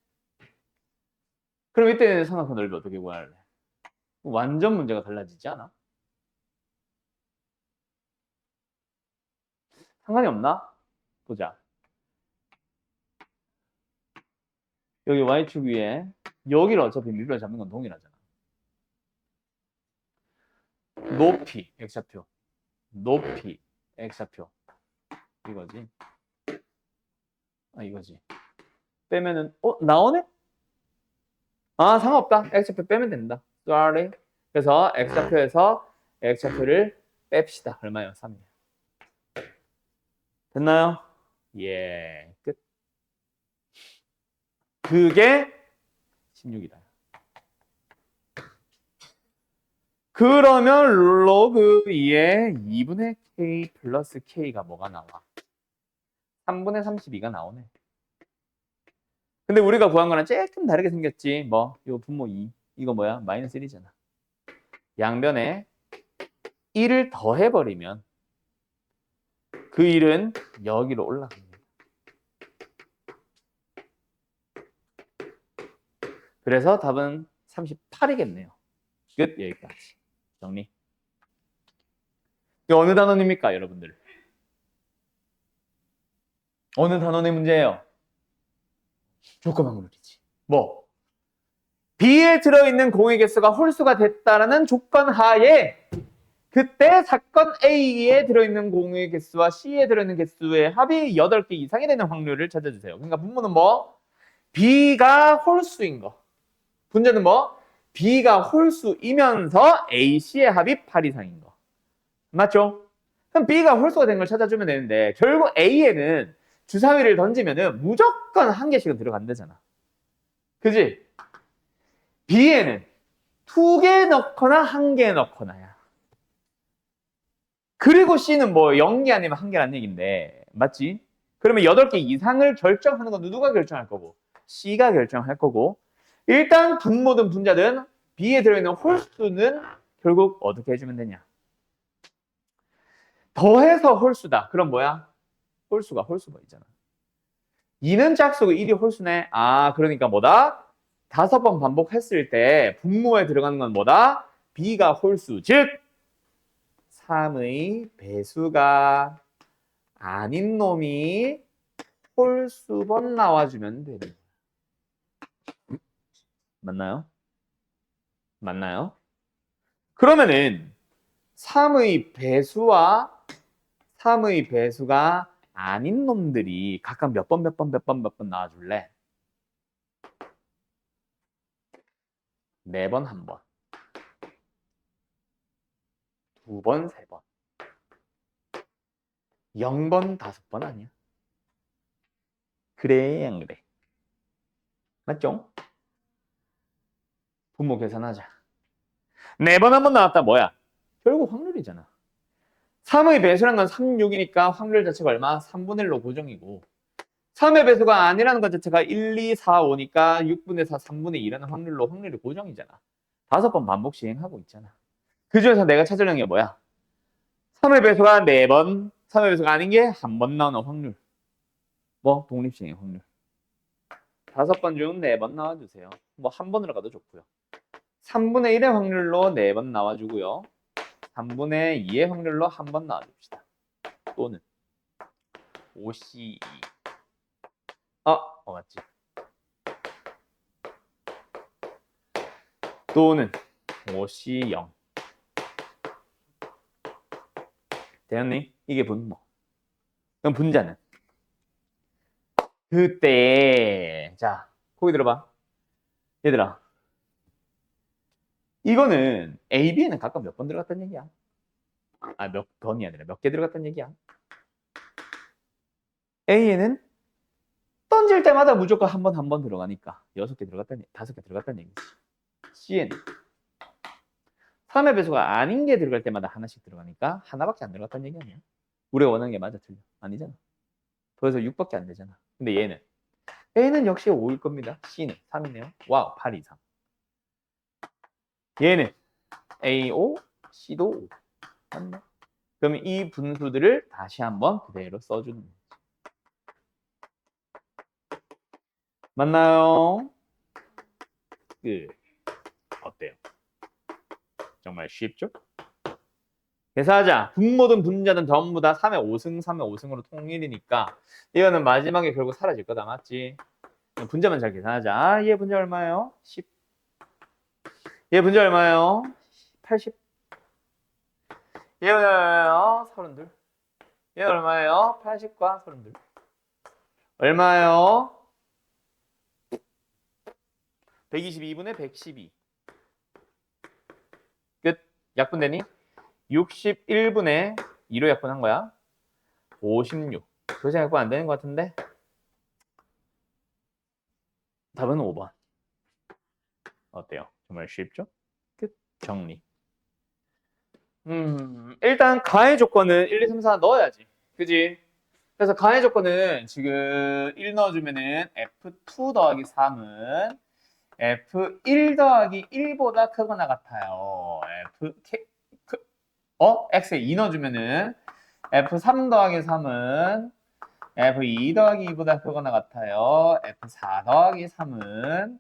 A: 그럼 이때 삼각형 넓이 어떻게 구할래? 완전 문제가 달라지지 않아? 상관이 없나? 보자. 여기 Y축 위에 여기를 어차피 밑변 잡는 건 동일하잖아. 높이 X좌표, 높이 X좌표 이거지. 아 이거지. 빼면은 나오네? 아 상관없다. X좌표 빼면 된다. Sorry. 그래서 X좌표에서 X좌표를 뺍시다. 얼마예요? 3이요. 됐나요? 예, 끝. 그게 16이다. 그러면 로그 2의 2분의 k 플러스 k가 뭐가 나와? 3분의 32가 나오네. 근데 우리가 구한 거랑 조금 다르게 생겼지. 뭐, 이거 분모 2. 이거 뭐야? 마이너스 1이잖아. 양변에 1을 더해버리면 그 1은 여기로 올라갑니다. 그래서 답은 38이겠네요. 끝. 여기까지. 정리. 이거 어느 단원입니까, 여러분들? 어느 단원의 문제예요? 조건항문이지. 뭐? B에 들어있는 공의 개수가 홀수가 됐다라는 조건 하에 그때 사건 A에 들어있는 공의 개수와 C에 들어있는 개수의 합이 8개 이상이 되는 확률을 찾아주세요. 그러니까 분모는 뭐? B가 홀수인 거. 분자는 뭐? B가 홀수이면서 A, C의 합이 8 이상인 거. 맞죠? 그럼 B가 홀수가 된 걸 찾아주면 되는데 결국 A에는 주사위를 던지면은 무조건 한 개씩은 들어간다잖아. 그지? B에는 2개 넣거나 1개 넣거나야. 그리고 C는 뭐 0개 아니면 1개란 얘기인데 맞지? 그러면 8개 이상을 결정하는 건 누가 결정할 거고? C가 결정할 거고 일단 분모든 분자든 B에 들어있는 홀수는 결국 어떻게 해주면 되냐? 더해서 홀수다. 그럼 뭐야? 홀수가 홀수가 있잖아. 2는 짝수고 1이 홀수네. 아 그러니까 뭐다? 5번 반복했을 때 분모에 들어가는 건 뭐다? B가 홀수 즉 3의 배수가 아닌 놈이 홀수번 나와주면 되는 거예요. 맞나요? 맞나요? 그러면은 3의 배수가 아닌 놈들이 각각 몇 번 나와줄래? 4번, 1번. 2번, 3번. 0번, 5번 아니야? 그래, 안 그래? 맞죠? 분모 계산하자. 4번 한 번 나왔다, 뭐야? 결국 확률이잖아. 3의 배수란 건 3, 6이니까 확률 자체가 얼마? 3분의 1로 고정이고 3의 배수가 아니라는 것 자체가 1, 2, 4, 5니까 6분의 4, 3분의 2라는 확률로 확률이 고정이잖아. 5번 반복 시행하고 있잖아. 그 중에서 내가 찾으려는 게 뭐야? 3의 배수가 4번, 3의 배수가 아닌 게 한 번 나오는 확률. 뭐 독립시행의 확률. 5번 중 4번 나와주세요. 뭐 한 번으로 가도 좋고요. 3분의 1의 확률로 4번 나와주고요. 3분의 2의 확률로 한 번 나와줍시다. 또는 5C2. 맞지. 또는 5C0. 되었니? 이게 분모. 그럼 분자는? 그때 자, 거기 들어봐. 얘들아. 이거는 A, B에는 각각 몇 번 들어갔다는 얘기야? 몇 번이 아니라 몇 개 들어갔다는 얘기야? A에는 던질 때마다 무조건 한 번 들어가니까 6개 들어갔다는 5개 들어갔다는 얘기지. C에는 3의 배수가 아닌 게 들어갈 때마다 하나씩 들어가니까 하나밖에 안 들어갔다는 얘기 아니야? 우리가 원하는 게 맞아 틀려? 아니잖아. 그래서 6밖에 안 되잖아. 근데 얘는 A는 역시 5일 겁니다. C는 3이네요. 와우, 8 이상. 얘는 A5, C도 5. 맞네. 그럼 이 분수들을 다시 한번 그대로 써주는 거지. 맞나요? 어때요? 정말 쉽죠? 계산하자. 분모든 분자든 전부 다 3의 5승, 3의 5승으로 통일이니까 이거는 마지막에 결국 사라질 거다. 맞지? 분자만 잘 계산하자. 얘 분자 얼마예요? 10. 얘 분자 얼마예요? 80. 얘 분자 얼마예요? 32. 얘 얼마예요? 80과 32. 얼마예요? 122분의 112. 끝. 약분되니? 61분의 2로 약분한 거야. 56. 도대체 약분 안 되는 것 같은데? 답은 5번. 어때요? 정말 쉽죠? 끝. 정리. 일단 가해 조건은 1, 2, 3, 4 넣어야지. 그지? 그래서 가해 조건은 지금 1 넣어주면은 F2 더하기 3은 F1 더하기 1보다 크거나 같아요. X에 2 넣어주면은 F3 더하기 3은 F2 더하기 2보다 크거나 같아요. F4 더하기 3은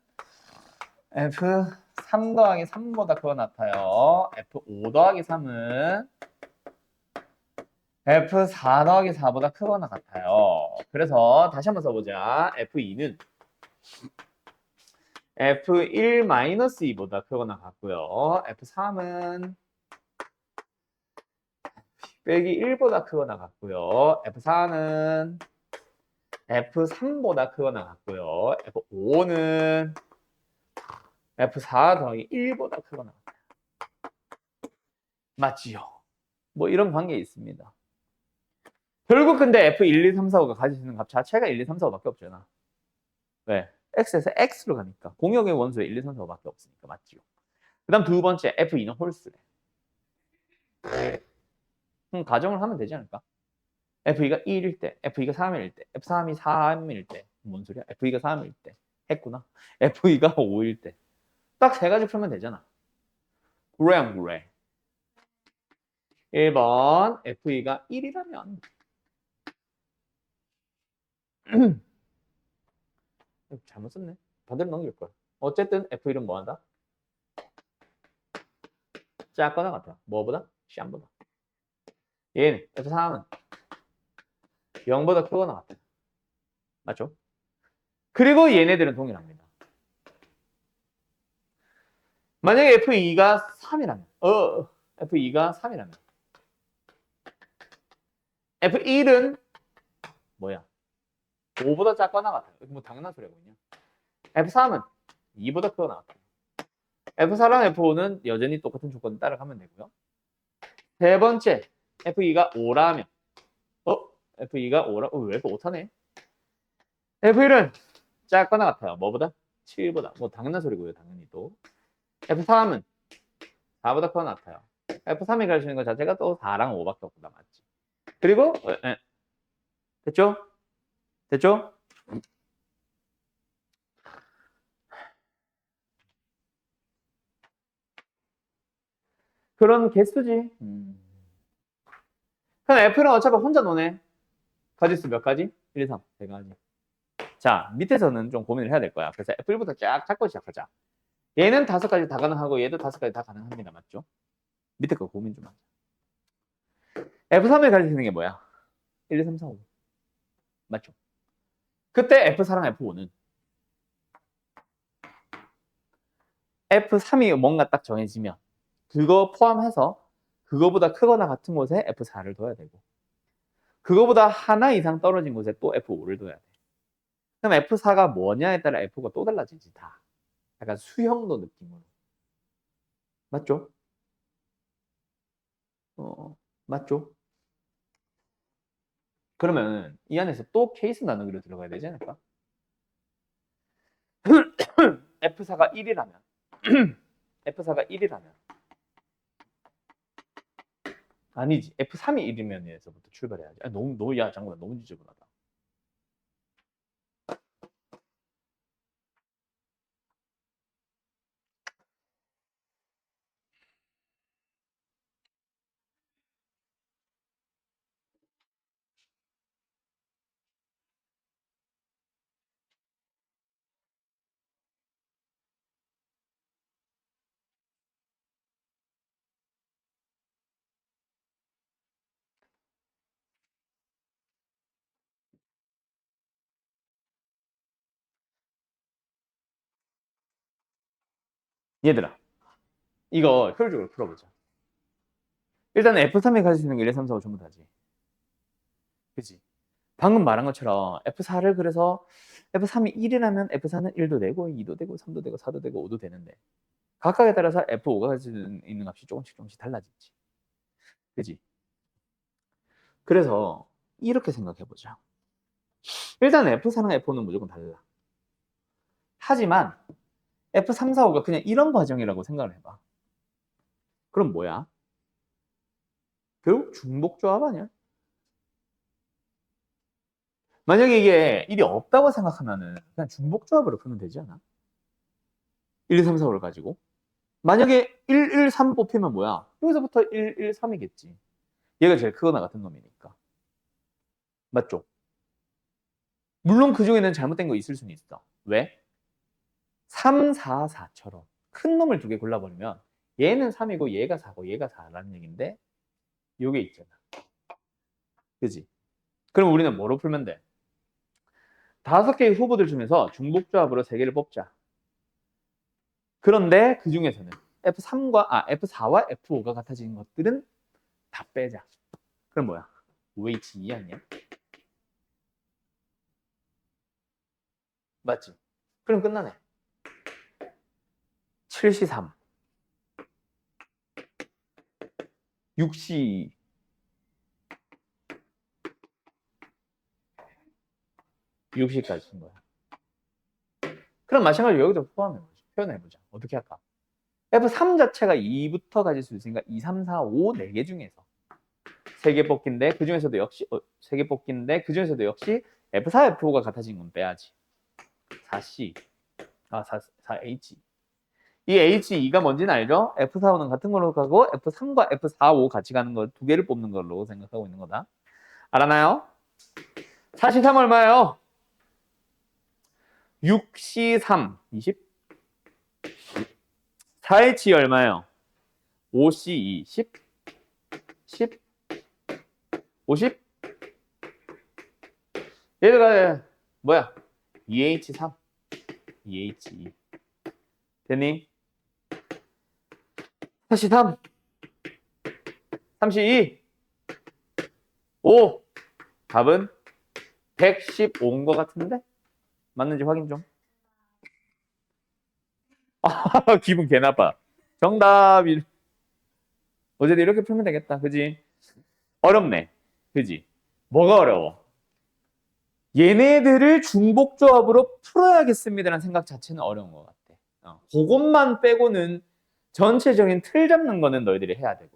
A: F3 더하기 3보다 크거나 같아요. F5 더하기 3은 F4 더하기 4보다 크거나 같아요. 그래서 다시 한번 써보자. F2는 F1-2보다 크거나 같고요. F3은 빼기 1보다 크거나 같고요. F4는 F3보다 크거나 같고요. F5는 F4 더하기 1보다 크거나 같아요. 맞지요? 뭐 이런 관계 있습니다. 결국 근데 F1, 2, 3, 4, 5가 가질 수 있는 값 자체가 1, 2, 3, 4, 5밖에 없잖아. 왜? X에서 X로 가니까. 공역의 원소에 1, 2, 3, 4, 5밖에 없으니까. 맞지요? 그 다음 두 번째 F2는 홀수래. 가정을 하면 되지 않을까? F2가 1일 때, F2가 3일 때, F3이 3일 때. 뭔 소리야? F2가 3일 때. 했구나. F2가 5일 때. 딱 세 가지 풀면 되잖아. 그래 안 그래? 1번 F2가 1이라면 잘못 썼네. 반대로 넘길 거야. 어쨌든 F1은 뭐한다? 작거나 같아. 뭐보다? 샴보다. 얘는 F3은 0보다 크거나 같아. 맞죠? 그리고 얘네들은 동일합니다. 만약에 F2가 3이라면 F2가 3이라면 F1은 뭐야? 5보다 작거나 같아요. 뭐 당연한 소리하고 있냐? F3은 2보다 크거나 같아요. F4랑 F5는 여전히 똑같은 조건 따라가면 되고요. 세 번째, F2가 5라면. F2가 5라, 왜 F 5타네? F1은 작거나 같아요. 뭐보다? 7보다. 뭐 당연한 소리고요, 당연히 또. F3은 4보다 커나 같아요. F3이 갈 수 있는 것 자체가 또 4랑 5밖에 없다, 맞지? 그리고, 됐죠? 됐죠? 그런 개수지. 그럼 F는 어차피 혼자 노네. 가지수 몇 가지? 1, 2, 3. 세 가지. 자, 밑에서는 좀 고민을 해야 될 거야. 그래서 F1부터 쫙 잡고 시작하자. 얘는 5가지 다 가능하고 얘도 5가지 다 가능합니다. 맞죠? 밑에 거 고민 좀 하자. F3에 가질 수 있는 게 뭐야? 1, 2, 3, 4, 5. 맞죠? 그때 F4랑 F5는 F3이 뭔가 딱 정해지면 그거 포함해서 그거보다 크거나 같은 곳에 F4를 둬야 되고 그거보다 하나 이상 떨어진 곳에 또 F5를 둬야 돼. 그럼 F4가 뭐냐에 따라 F5가 또 달라지지 다. 약간 수형도 느낌으로. 맞죠? 맞죠? 그러면 이 안에서 또 케이스 나누기로 들어가야 되지 않을까? F4가 1이라면 F4가 1이라면 아니지. F3이 1이면 에서부터 출발해야지. 야, 잠깐만. 너무 지저분하다. 얘들아, 이거 효율적으로 풀어보자. 일단 F3에 가질 수 있는 게 1, 2, 3, 4, 5 전부 다지. 그치? 방금 말한 것처럼 F4를 그래서 F3이 1이라면 F4는 1도 되고 2도 되고 3도 되고 4도 되고 5도 되는데 각각에 따라서 F5가 가질 수 있는 값이 조금씩 조금씩 달라지지. 그치? 그래서 이렇게 생각해보자. 일단 F4랑 F5는 무조건 달라. 하지만 F3, 4, 5가 그냥 이런 과정이라고 생각을 해봐. 그럼 뭐야? 결국 중복조합 아니야? 만약에 이게 일이 없다고 생각하면은 그냥 중복조합으로 풀면 되지 않아? 1, 2, 3, 4, 5를 가지고. 만약에 1, 1, 3 뽑히면 뭐야? 여기서부터 1, 1, 3이겠지. 얘가 제일 크거나 같은 놈이니까. 맞죠? 물론 그 중에는 잘못된 거 있을 수는 있어. 왜? 3, 4, 4처럼 큰 놈을 두 개 골라버리면 얘는 3이고 얘가 4고 얘가 4라는 얘기인데 요게 있잖아. 그지? 그럼 우리는 뭐로 풀면 돼? 5개의 후보들 중에서 중복조합으로 3개를 뽑자. 그런데 그 중에서는 F4와 F5가 같아지는 것들은 다 빼자. 그럼 뭐야? OH2 아니야? 맞지? 그럼 끝나네. 7C3, 6C, 6C까지 쓴 거야. 그럼 마찬가지로 여기도 표현해보자. 어떻게 할까? F3 자체가 2부터 가질 수 있으니까 2, 3, 4, 5, 4개 중에서 3개 뽑기인데 그 중에서도 역시 3개 뽑기인데 그 중에서도 역시 F4, F5가 같아진 건 빼야지. 4C, 4H. 이 H2가 뭔지는 알죠? F4, 5는 같은 걸로 가고 F3과 F4, 5 같이 가는 거 두 개를 뽑는 걸로 생각하고 있는 거다. 알았나요? 43 얼마예요? 6C3, 20. 4H 얼마예요? 5C2, 10. 10. 50. 얘들아, 뭐야? 2H3, 2H2. 됐니? 43, 32, 5. 답은 115인 것 같은데? 맞는지 확인 좀. 기분 개 나빠. 정답이 어제도 이렇게 풀면 되겠다. 그지? 어렵네. 그지? 뭐가 어려워? 얘네들을 중복조합으로 풀어야겠습니다라는 생각 자체는 어려운 것 같아. 그것만 빼고는 전체적인 틀 잡는 거는 너희들이 해야 되고.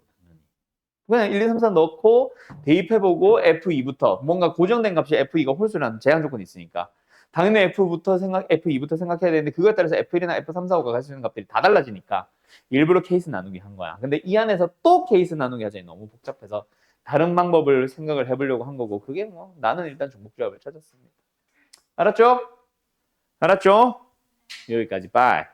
A: 그냥 1, 2, 3, 4 넣고 대입해보고 F2부터 뭔가 고정된 값이 F2가 홀수라는 제한 조건이 있으니까 당연히 F2부터 생각해야 되는데 그거에 따라서 F1이나 F3, 4, 5가 가지고 있는 값들이 다 달라지니까 일부러 케이스 나누기 한 거야. 근데 이 안에서 또 케이스 나누기 하자니 너무 복잡해서 다른 방법을 생각을 해보려고 한 거고 그게 뭐 나는 일단 중복조합을 찾았습니다. 알았죠? 알았죠? 여기까지. 빠이.